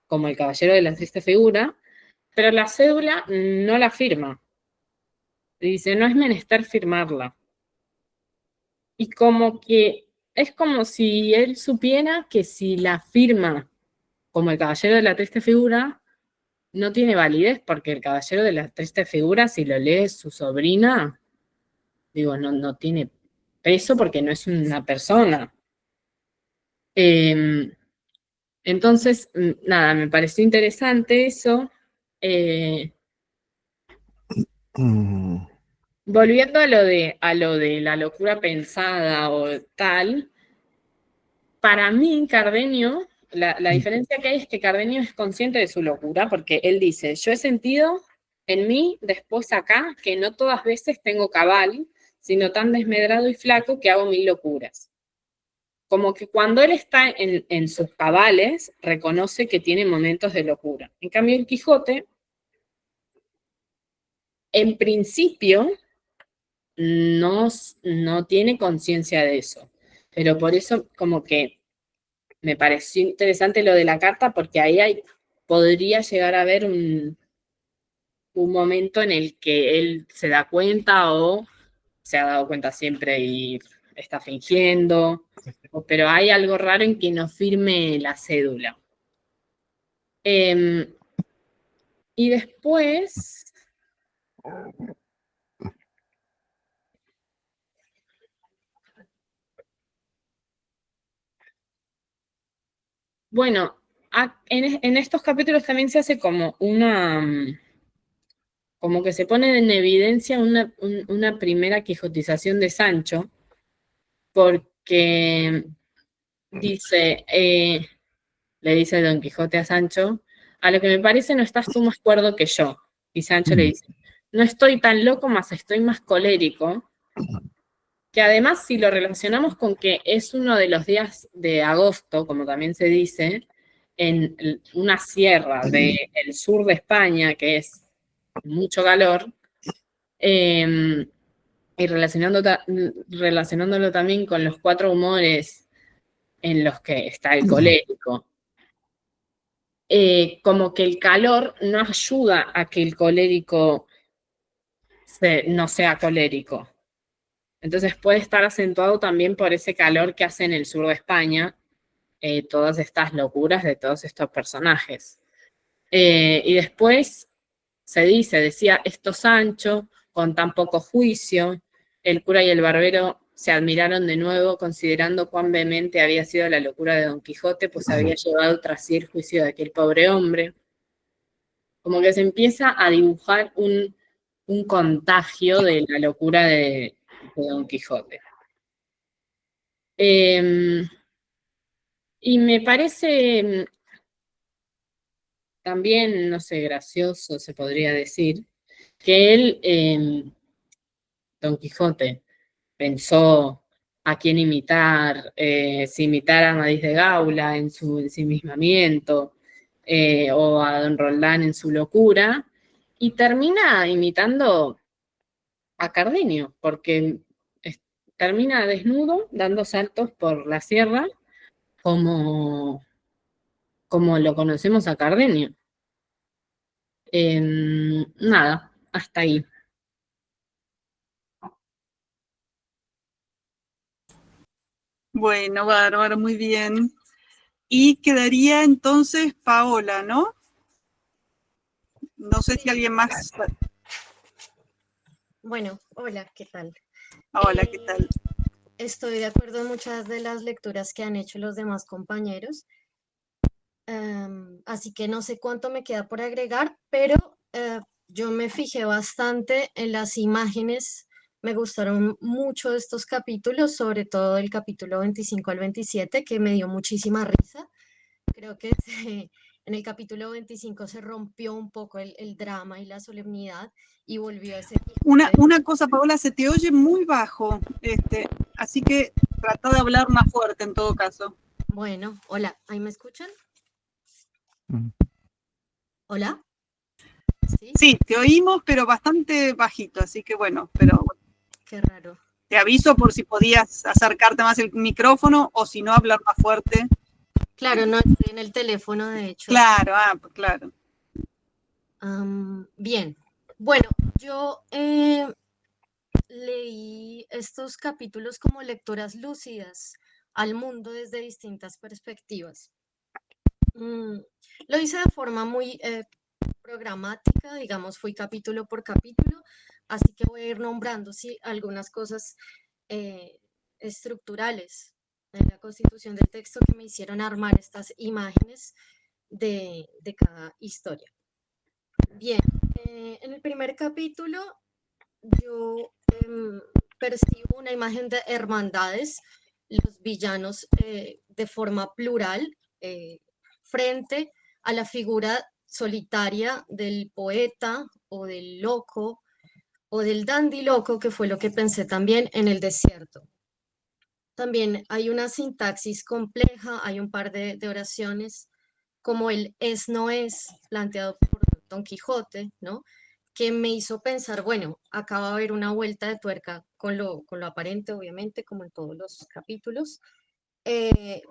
F: como el caballero de la triste figura, pero la cédula no la firma. Dice, no es menester firmarla. Y como que es como si él supiera que si la firma como el caballero de la triste figura, no tiene validez, porque el caballero de la triste figura, si lo lee su sobrina, digo, no tiene peso porque no es una persona. Entonces, nada, me pareció interesante eso. Volviendo a lo de la locura pensada o tal, para mí, Cardenio, la diferencia que hay es que Cardenio es consciente de su locura, porque él dice, yo he sentido en mí, después acá, que no todas veces tengo cabal, sino tan desmedrado y flaco que hago 1000 locuras. Como que cuando él está en sus cabales, reconoce que tiene momentos de locura. En cambio, el Quijote, en principio, no tiene conciencia de eso. Pero por eso, como que me pareció interesante lo de la carta, porque ahí podría llegar a haber un momento en el que él se da cuenta o se ha dado cuenta siempre y está fingiendo, pero hay algo raro en que no firme la cédula. Y después, bueno, en estos capítulos también se hace como como que se pone en evidencia una primera quijotización de Sancho, porque dice, le dice Don Quijote a Sancho, a lo que me parece no estás tú más cuerdo que yo. Y Sancho le dice, no estoy tan loco, más estoy más colérico, que además si lo relacionamos con que es uno de los días de agosto, como también se dice, en una sierra del sur de España, que es mucho calor, y relacionándolo también con los 4 humores en los que está el colérico, como que el calor no ayuda a que el colérico no sea colérico. Entonces puede estar acentuado también por ese calor que hace en el sur de España, todas estas locuras de todos estos personajes. Y después decía, esto Sancho, con tan poco juicio, el cura y el barbero se admiraron de nuevo, considerando cuán vehemente había sido la locura de Don Quijote, pues había llevado tras sí el juicio de aquel pobre hombre. Como que se empieza a dibujar un contagio de la locura de Don Quijote. Y me parece también, no sé, gracioso se podría decir, que él, Don Quijote, pensó a quién imitar, si imitar a Amadís de Gaula en su ensimismamiento, o a Don Roldán en su locura, y termina imitando a Cardenio, porque termina desnudo, dando saltos por la sierra, como lo conocemos a Cardenio. Nada, hasta ahí.
C: Bueno, bárbaro, muy bien. Y quedaría entonces Paola, ¿no? No sé si alguien más.
G: Bueno, hola, ¿qué tal?
C: Hola, ¿qué tal?
G: Estoy de acuerdo en muchas de las lecturas que han hecho los demás compañeros. Así que no sé cuánto me queda por agregar, pero yo me fijé bastante en las imágenes. Me gustaron mucho estos capítulos, sobre todo el capítulo 25 al 27, que me dio muchísima risa. Creo que en el capítulo 25 se rompió un poco el drama y la solemnidad y volvió a ese...
C: Una cosa, Paola, se te oye muy bajo, así que trata de hablar más fuerte en todo caso.
G: Bueno, hola, ¿ahí me escuchan? ¿Hola?
C: Sí, te oímos, pero bastante bajito, así que bueno, pero...
G: Qué raro.
C: Te aviso por si podías acercarte más el micrófono o si no, hablar más fuerte.
G: Claro, no estoy en el teléfono, de hecho.
C: Claro, pues claro.
G: Bien, bueno, yo leí estos capítulos como lecturas lúcidas al mundo desde distintas perspectivas. Lo hice de forma muy programática, digamos, fui capítulo por capítulo, así que voy a ir nombrando, sí, algunas cosas estructurales en la constitución del texto que me hicieron armar estas imágenes de cada historia. Bien, en el primer capítulo yo percibo una imagen de hermandades, los villanos de forma plural, frente a la figura solitaria del poeta o del loco o del dandy loco, que fue lo que pensé también en el desierto. También hay una sintaxis compleja, hay un par de oraciones, como el es no es, planteado por Don Quijote, ¿no? Que me hizo pensar, bueno, acá va a haber una vuelta de tuerca con lo aparente, obviamente, como en todos los capítulos.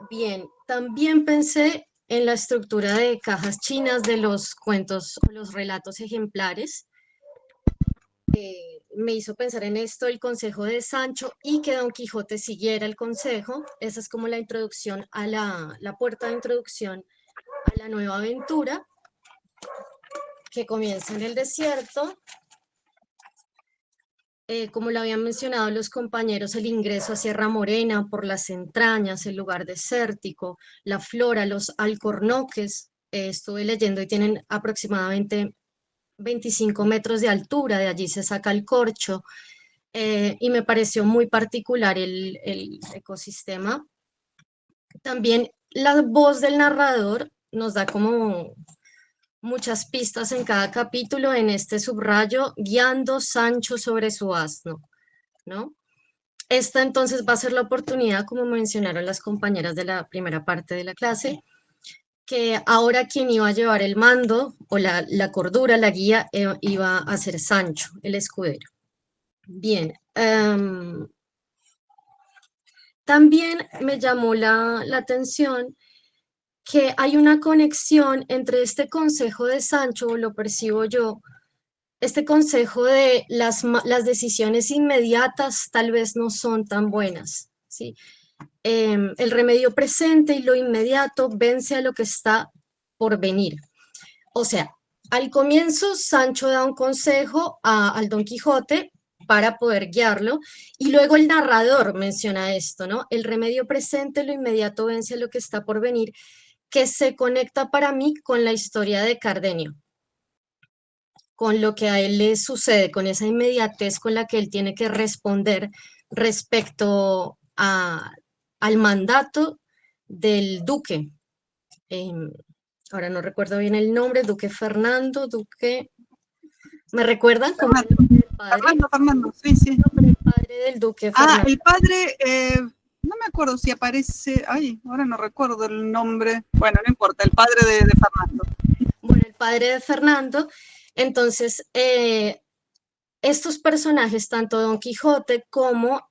G: Bien, también pensé en la estructura de cajas chinas de los cuentos o los relatos ejemplares. Me hizo pensar en esto, el consejo de Sancho, y que Don Quijote siguiera el consejo. Esa es como la introducción a la puerta de introducción a la nueva aventura, que comienza en el desierto. Como lo habían mencionado los compañeros, el ingreso a Sierra Morena por las entrañas, el lugar desértico, la flora, los alcornoques, estuve leyendo y tienen aproximadamente 25 metros de altura, de allí se saca el corcho, y me pareció muy particular el ecosistema. También la voz del narrador nos da como muchas pistas en cada capítulo en este subrayo, guiando Sancho sobre su asno, ¿no? Esta entonces va a ser la oportunidad, como mencionaron las compañeras de la primera parte de la clase, que ahora quien iba a llevar el mando o la cordura, la guía, iba a ser Sancho, el escudero. Bien. También me llamó la atención que hay una conexión entre este consejo de Sancho, lo percibo yo, este consejo de las decisiones inmediatas tal vez no son tan buenas, ¿sí? El remedio presente y lo inmediato vence a lo que está por venir. O sea, al comienzo Sancho da un consejo al Don Quijote para poder guiarlo, y luego el narrador menciona esto, ¿no? El remedio presente, lo inmediato vence a lo que está por venir, que se conecta para mí con la historia de Cardenio, con lo que a él le sucede, con esa inmediatez con la que él tiene que responder respecto al mandato del duque. Ahora no recuerdo bien el nombre, duque Fernando, duque... ¿Me recuerdan?
C: Fernando, sí, sí.
G: El padre del duque Fernando.
C: Ah, el padre, no me acuerdo si aparece, ahora no recuerdo el nombre. Bueno, no importa, el padre de Fernando.
G: Bueno, el padre de Fernando. Entonces, estos personajes, tanto Don Quijote como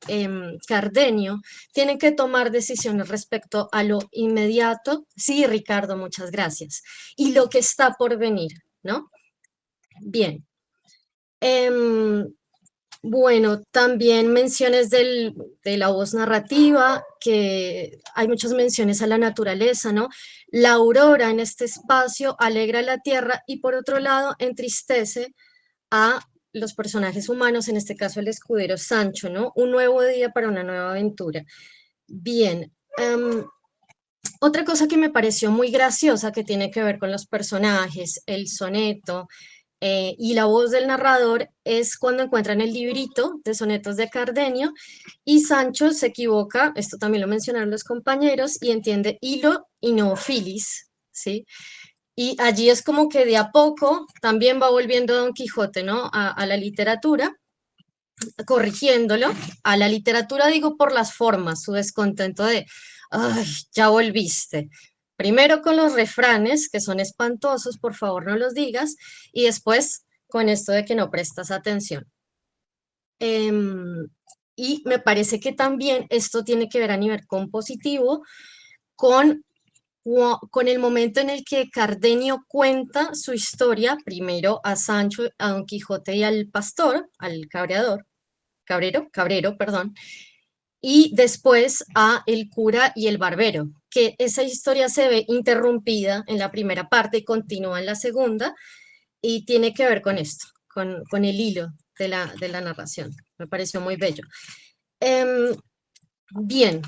G: Cardenio, tienen que tomar decisiones respecto a lo inmediato. Sí, Ricardo, muchas gracias. Y lo que está por venir, ¿no? Bien. Bueno, también menciones de la voz narrativa, que hay muchas menciones a la naturaleza, ¿no? La aurora en este espacio alegra la tierra y por otro lado entristece a los personajes humanos, en este caso el escudero Sancho, ¿no? Un nuevo día para una nueva aventura. Bien. Otra cosa que me pareció muy graciosa que tiene que ver con los personajes, el soneto, y la voz del narrador es cuando encuentran el librito de sonetos de Cardenio y Sancho se equivoca, esto también lo mencionaron los compañeros, y entiende hilo y no filis, ¿sí? Y allí es como que de a poco también va volviendo Don Quijote, ¿no? A la literatura, corrigiéndolo. A la literatura digo por las formas, su descontento de, ay, ya volviste. Primero con los refranes, que son espantosos, por favor no los digas, y después con esto de que no prestas atención. Y me parece que también esto tiene que ver a nivel compositivo con el momento en el que Cardenio cuenta su historia, primero a Sancho, a Don Quijote y al pastor, al cabrero, perdón, y después a el cura y el barbero, que esa historia se ve interrumpida en la primera parte y continúa en la segunda, y tiene que ver con esto, con el hilo de la narración. Me pareció muy bello. Bien.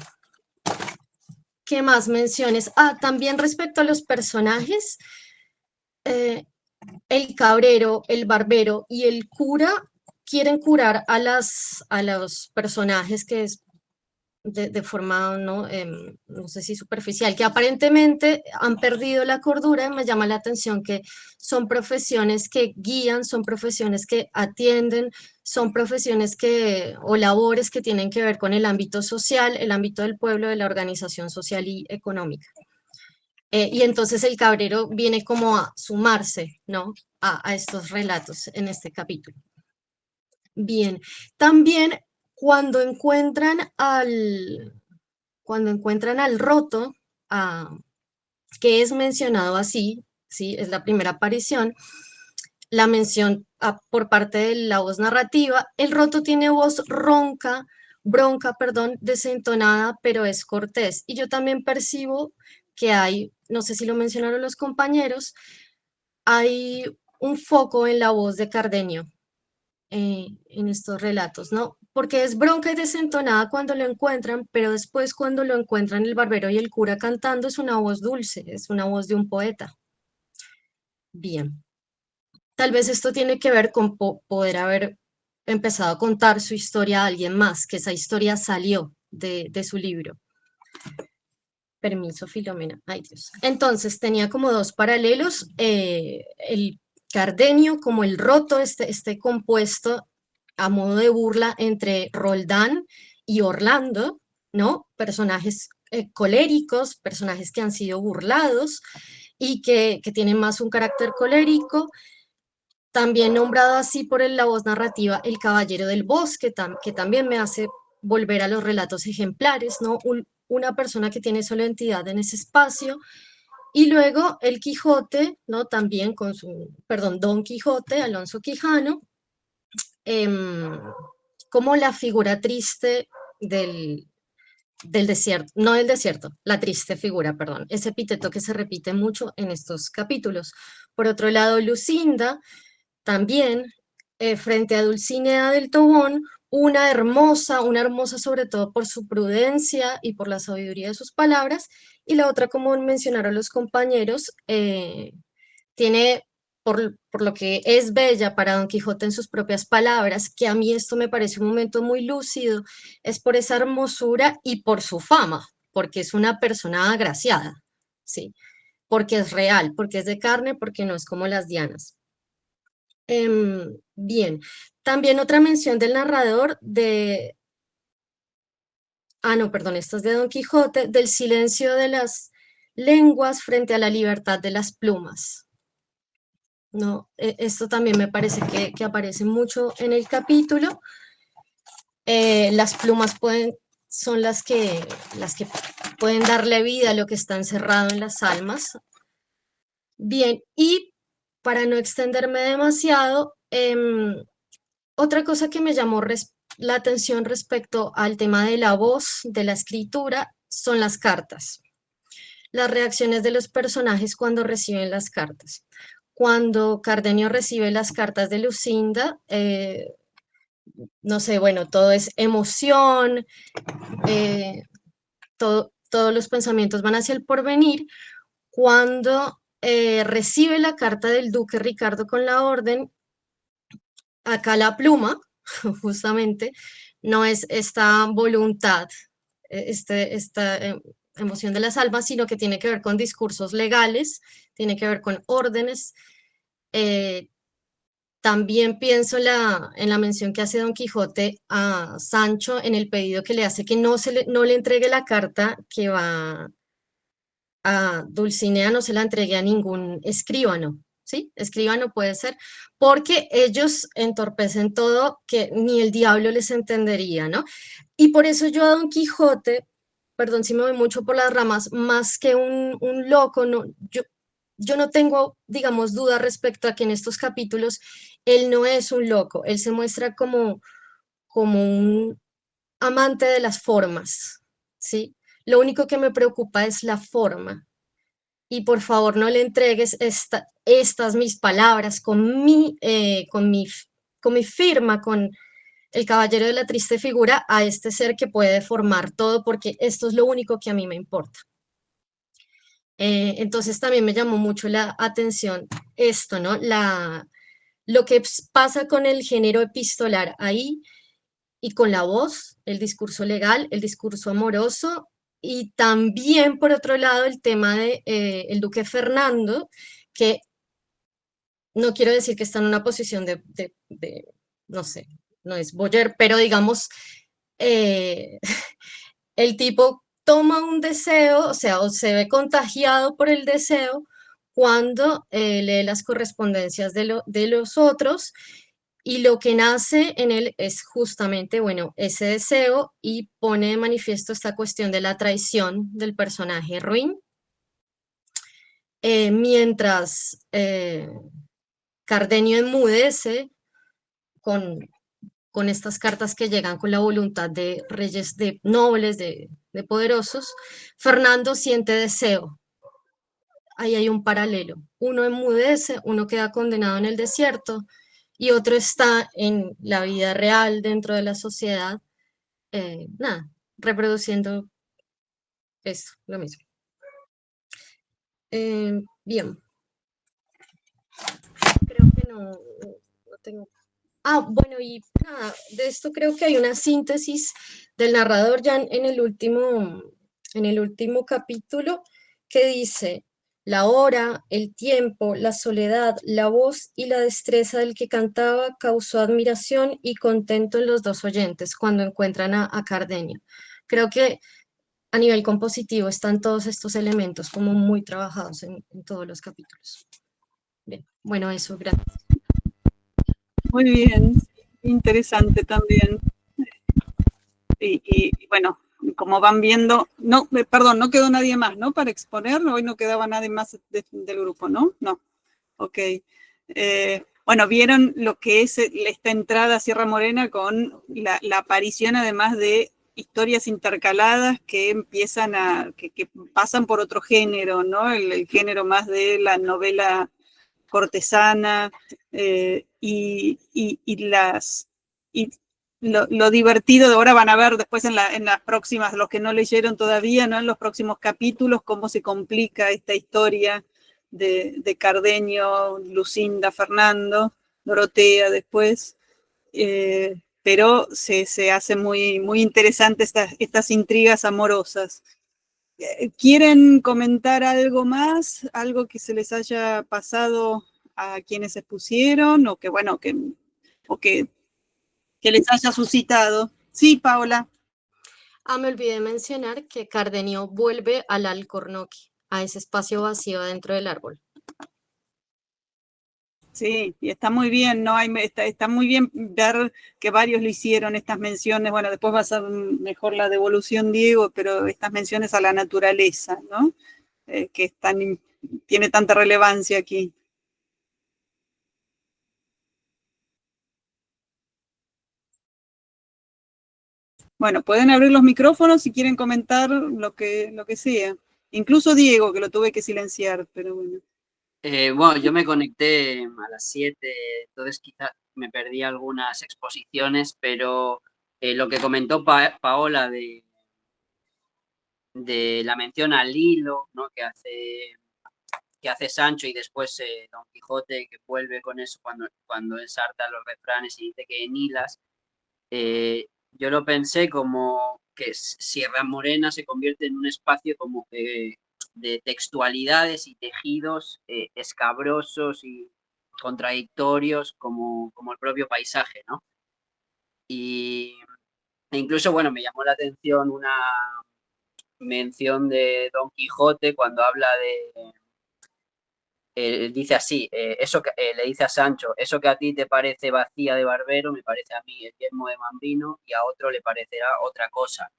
G: ¿Qué más menciones? También respecto a los personajes, el cabrero, el barbero y el cura quieren curar a los personajes que es de forma, ¿no? No sé si superficial, que aparentemente han perdido la cordura. Me llama la atención que son profesiones que guían, son profesiones que atienden, son profesiones o labores que tienen que ver con el ámbito social, el ámbito del pueblo, de la organización social y económica. Y entonces el cabrero viene como a sumarse, ¿no? A estos relatos en este capítulo. Bien, también cuando encuentran al roto, que es mencionado así, ¿sí? Es la primera aparición, la mención por parte de la voz narrativa. El roto tiene voz bronca, desentonada, pero es cortés. Y yo también percibo que hay, no sé si lo mencionaron los compañeros, hay un foco en la voz de Cardenio en estos relatos, ¿no? Porque es bronca y desentonada cuando lo encuentran, pero después cuando lo encuentran el barbero y el cura cantando es una voz dulce, es una voz de un poeta. Bien. Tal vez esto tiene que ver con poder haber empezado a contar su historia a alguien más, que esa historia salió de su libro. Permiso, Filomena. Ay, Dios. Entonces, tenía como dos paralelos. El Cardenio como el roto, este compuesto a modo de burla entre Roldán y Orlando, ¿no? Personajes coléricos, personajes que han sido burlados y que tienen más un carácter colérico. También nombrado así por la voz narrativa El Caballero del Bosque, que también me hace volver a los relatos ejemplares, ¿no? Una persona que tiene solo entidad en ese espacio. Y luego el Quijote, ¿no? También con Don Quijote, Alonso Quijano, como la figura triste del desierto, no del desierto, la triste figura, perdón, ese epíteto que se repite mucho en estos capítulos. Por otro lado, Lucinda, también frente a Dulcinea del Tobón, una hermosa sobre todo por su prudencia y por la sabiduría de sus palabras, y la otra, como mencionaron los compañeros, tiene, por lo que es bella para Don Quijote en sus propias palabras, que a mí esto me parece un momento muy lúcido, es por esa hermosura y por su fama, porque es una persona agraciada, ¿sí? Porque es real, porque es de carne, porque no es como las dianas. Bien, también otra mención del narrador no, perdón, esta es de Don Quijote, del silencio de las lenguas frente a la libertad de las plumas. No, esto también me parece que aparece mucho en el capítulo. Las plumas son las que pueden darle vida a lo que está encerrado en las almas. Bien, y para no extenderme demasiado, otra cosa que me llamó la atención respecto al tema de la voz, de la escritura, son las cartas. Las reacciones de los personajes cuando reciben las cartas. Cuando Cardenio recibe las cartas de Lucinda, no sé, bueno, todo es emoción, todos los pensamientos van hacia el porvenir. Cuando recibe la carta del duque Ricardo con la orden, acá la pluma, justamente, no es esta voluntad, esta emoción de las almas, sino que tiene que ver con discursos legales, tiene que ver con órdenes. También pienso en la mención que hace Don Quijote a Sancho en el pedido que le hace que no le entregue la carta que va a Dulcinea, no se la entregue a ningún escribano, ¿sí? Escribano puede ser, porque ellos entorpecen todo que ni el diablo les entendería, ¿no? Y por eso yo a Don Quijote, perdón si me voy mucho por las ramas, más que un loco, no, yo no tengo, digamos, duda respecto a que en estos capítulos él no es un loco, él se muestra como un amante de las formas, ¿sí? Lo único que me preocupa es la forma. Y por favor no le entregues estas mis palabras con mi firma, con el caballero de la triste figura, a este ser que puede formar todo, porque esto es lo único que a mí me importa. Entonces también me llamó mucho la atención esto, ¿no? Lo que pasa con el género epistolar ahí y con la voz, el discurso legal, el discurso amoroso, y también, por otro lado, el tema de el duque Fernando, que no quiero decir que está en una posición de no sé, no es boyer, pero digamos, el tipo toma un deseo, o sea, o se ve contagiado por el deseo cuando lee las correspondencias de los otros, y lo que nace en él es justamente, bueno, ese deseo, y pone de manifiesto esta cuestión de la traición del personaje Ruin, mientras Cardenio enmudece con estas cartas que llegan con la voluntad de reyes, de nobles, de poderosos. Fernando siente deseo. Ahí hay un paralelo. Uno enmudece, uno queda condenado en el desierto, y otro está en la vida real dentro de la sociedad, nada, reproduciendo eso, lo mismo. Bien. Creo que no tengo... bueno, y nada, de esto creo que hay una síntesis del narrador ya en el último en el último capítulo, que dice: la hora, el tiempo, la soledad, la voz y la destreza del que cantaba causó admiración y contento en los dos oyentes cuando encuentran a Cardenio. Creo que a nivel compositivo están todos estos elementos como muy trabajados en todos los capítulos. Bien, bueno, eso, gracias.
C: Muy bien, interesante también. Y bueno, como van viendo, no, perdón, no quedó nadie más, ¿no? Para exponer, hoy no quedaba nadie más del grupo, ¿no? No, ok. Bueno, vieron lo que es esta entrada a Sierra Morena con la aparición además de historias intercaladas que empiezan que pasan por otro género, ¿no? El género más de la novela cortesana, y lo divertido de ahora van a ver después en las próximas, los que no leyeron todavía, ¿no? En los próximos capítulos, cómo se complica esta historia de Cardenio, Lucinda, Fernando, Dorotea después, pero se hace muy, muy interesante estas intrigas amorosas. ¿Quieren comentar algo más? ¿Algo que se les haya pasado a quienes expusieron o que, bueno, que les haya suscitado? Sí, Paola.
G: Me olvidé mencionar que Cardenio vuelve al alcornoque, a ese espacio vacío dentro del árbol.
C: Sí, y está muy bien, ¿no? Está muy bien ver que varios le hicieron estas menciones. Bueno, después va a ser mejor la devolución, Diego, pero estas menciones a la naturaleza, ¿no? Que tiene tanta relevancia aquí. Bueno, pueden abrir los micrófonos si quieren comentar lo que sea. Incluso Diego, que lo tuve que silenciar, pero bueno.
H: Bueno, yo me conecté a las 7, entonces quizás me perdí algunas exposiciones, pero lo que comentó Paola de la mención al hilo, ¿no? que hace Sancho y después Don Quijote, que vuelve con eso cuando ensarta los refranes y dice que en hilas, yo lo pensé como que Sierra Morena se convierte en un espacio como de textualidades y tejidos escabrosos y contradictorios como el propio paisaje, ¿no? E incluso, bueno, me llamó la atención una mención de Don Quijote cuando habla dice así, eso que le dice a Sancho: eso que a ti te parece Bacía de Barbero, me parece a mí el yermo de Mambino, y a otro le parecerá otra cosa.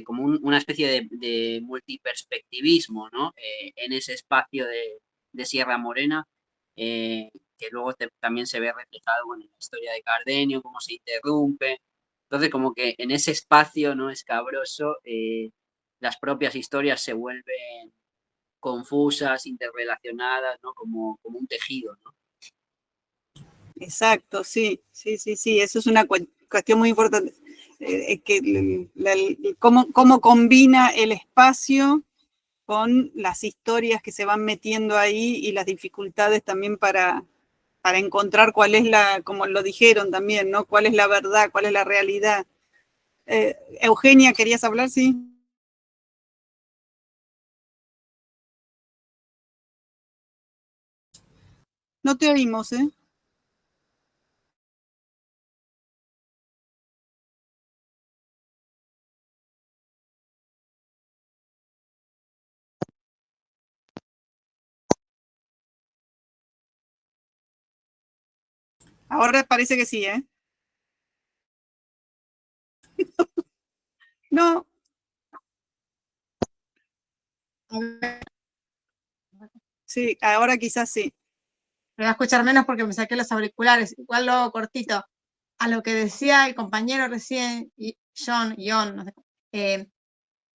H: Como una especie de multiperspectivismo, ¿no? En ese espacio de Sierra Morena, que luego también se ve reflejado, bueno, en la historia de Cardenio, cómo se interrumpe. Entonces, como que en ese espacio, ¿no?, escabroso, las propias historias se vuelven confusas, interrelacionadas, ¿no? Como un tejido, ¿no?
C: Exacto, sí, eso es una cuestión muy importante, cómo combina el espacio con las historias que se van metiendo ahí y las dificultades también para encontrar cuál es como lo dijeron también, ¿no? Cuál es la verdad, cuál es la realidad. Eugenia, ¿querías hablar? Sí. No te oímos, ¿eh? Ahora parece que sí, ¿eh? No. Sí, ahora quizás sí.
I: Me va a escuchar menos porque me saqué los auriculares. Igual lo hago cortito. A lo que decía el compañero recién, John, no sé,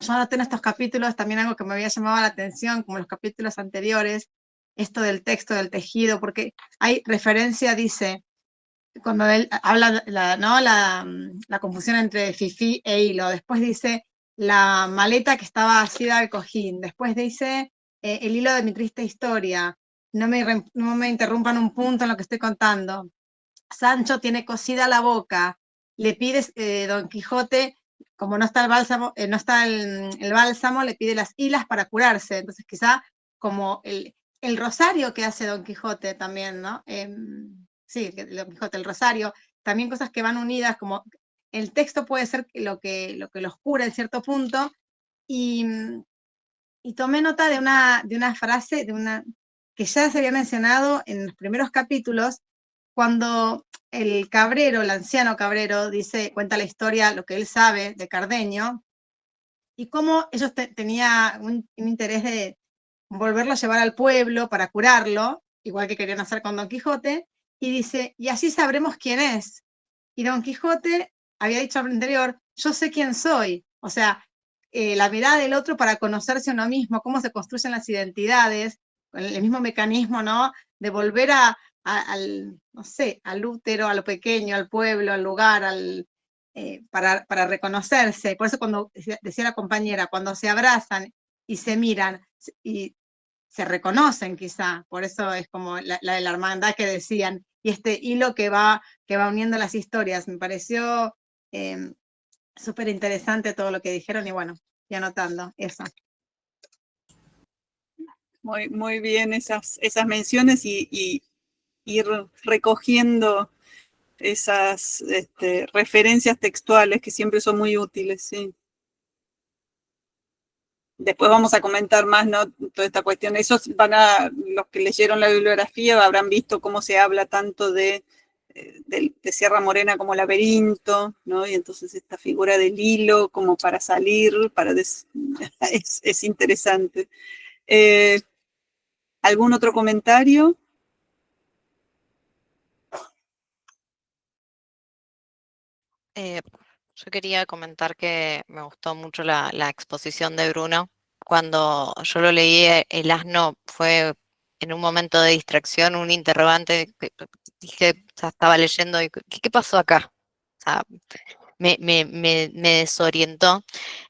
I: yo anoté en estos capítulos también algo que me había llamado la atención, como los capítulos anteriores, esto del texto, del tejido, porque hay referencia, dice, cuando él habla, la confusión entre fifí e hilo, después dice la maleta que estaba asida al cojín, después dice el hilo de mi triste historia, no me interrumpan un punto en lo que estoy contando. Sancho tiene cosida la boca, le pide Don Quijote como no está el bálsamo, no está el bálsamo, le pide las hilas para curarse. Entonces, quizá como el rosario que hace Don Quijote también, ¿no? Sí, Don Quijote, el rosario, también cosas que van unidas, como el texto puede ser lo que los cura en cierto punto, y tomé nota de una frase, que ya se había mencionado en los primeros capítulos, cuando el cabrero, el anciano cabrero, cuenta la historia, lo que él sabe de Cardenio, y cómo ellos tenían un interés de volverlo a llevar al pueblo para curarlo, igual que querían hacer con Don Quijote, y dice, y así sabremos quién es. Y Don Quijote había dicho al anterior, yo sé quién soy. O sea, la mirada del otro para conocerse a uno mismo, cómo se construyen las identidades, el mismo mecanismo, ¿no? De volver al, no sé, al útero, a lo pequeño, al pueblo, al lugar, para reconocerse. Por eso cuando decía la compañera, cuando se abrazan y se miran y se reconocen quizá, por eso es como la de la hermandad que decían, y este hilo que va uniendo las historias. Me pareció súper interesante todo lo que dijeron y bueno, y anotando eso.
C: Muy, muy bien esas menciones y ir recogiendo esas referencias textuales que siempre son muy útiles, sí. Después vamos a comentar más, ¿no? Toda esta cuestión. Esos los que leyeron la bibliografía habrán visto cómo se habla tanto de Sierra Morena como laberinto, ¿no? Y entonces esta figura del hilo como para salir, es interesante. ¿Algún otro comentario?
A: Yo quería comentar que me gustó mucho la exposición de Bruno. Cuando yo lo leí, el asno fue en un momento de distracción, un interrogante, dije, o sea, estaba leyendo y ¿qué pasó acá? O sea, me desorientó.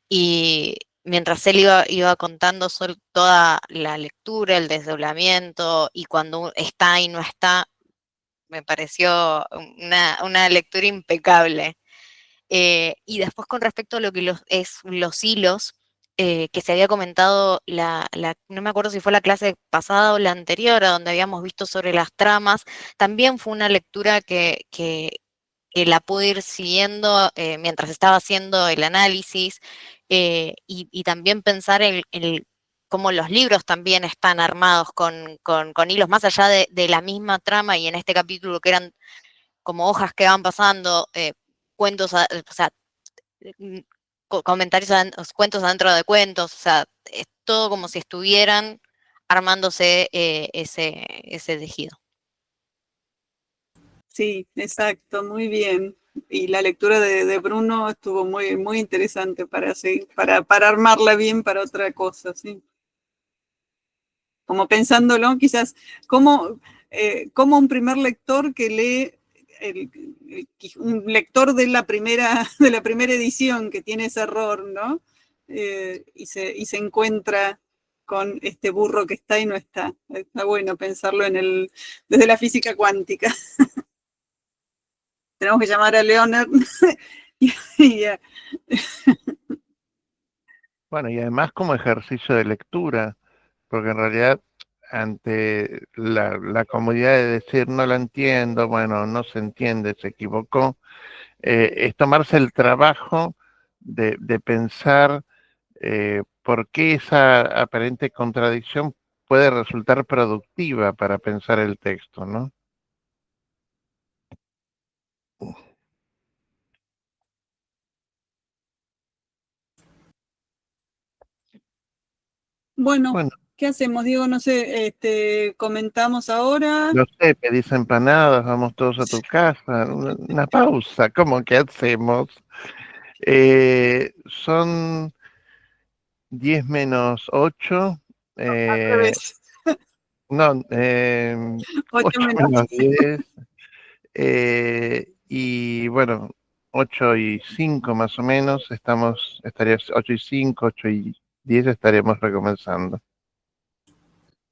A: Y mientras él iba contando toda la lectura, el desdoblamiento, y cuando está y no está, me pareció una lectura impecable. Y después con respecto a lo que los hilos, que se había comentado, no me acuerdo si fue la clase pasada o la anterior, a donde habíamos visto sobre las tramas, también fue una lectura que la pude ir siguiendo mientras estaba haciendo el análisis, y también pensar en cómo los libros también están armados con hilos, más allá de la misma trama, y en este capítulo que eran como hojas que van pasando, cuentos, o sea, comentarios, cuentos adentro de cuentos, o sea, es todo como si estuvieran armándose ese tejido.
C: Sí, exacto, muy bien. Y la lectura de Bruno estuvo muy, muy interesante para armarla bien para otra cosa, sí. Como pensándolo, quizás, como un primer lector que lee, un lector de la primera edición que tiene ese error, ¿no? Y se encuentra con este burro que está y no está. Está bueno pensarlo desde la física cuántica. Tenemos que llamar a Leonard.
B: Bueno, y además como ejercicio de lectura, porque en realidad ante la comodidad de decir no la entiendo, bueno, no se entiende, se equivocó, es tomarse el trabajo de pensar por qué esa aparente contradicción puede resultar productiva para pensar el texto, ¿no?
C: Bueno,
B: Bueno,
C: ¿qué hacemos, Diego? No sé, comentamos ahora.
B: no sé, pedís empanadas, vamos todos a tu casa, una pausa, ¿cómo que hacemos? Son 10 menos 8,
C: Al revés.
B: no,
C: 8
B: 8
C: menos.
B: menos 10, y bueno, 8 y 5 más o menos, estaríamos 8 y 5, 8 y 10 estaremos recomenzando.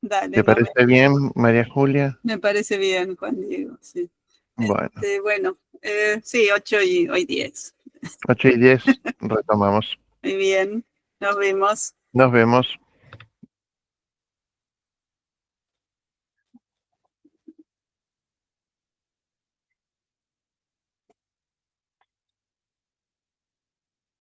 C: Dale,
B: ¿Te parece bien, María Julia?
C: me parece bien, Juan Diego, sí.
B: Bueno,
C: Bueno, sí, 8 y hoy 10.
B: 8:10 retomamos.
C: Muy bien, nos vemos.
B: Nos vemos.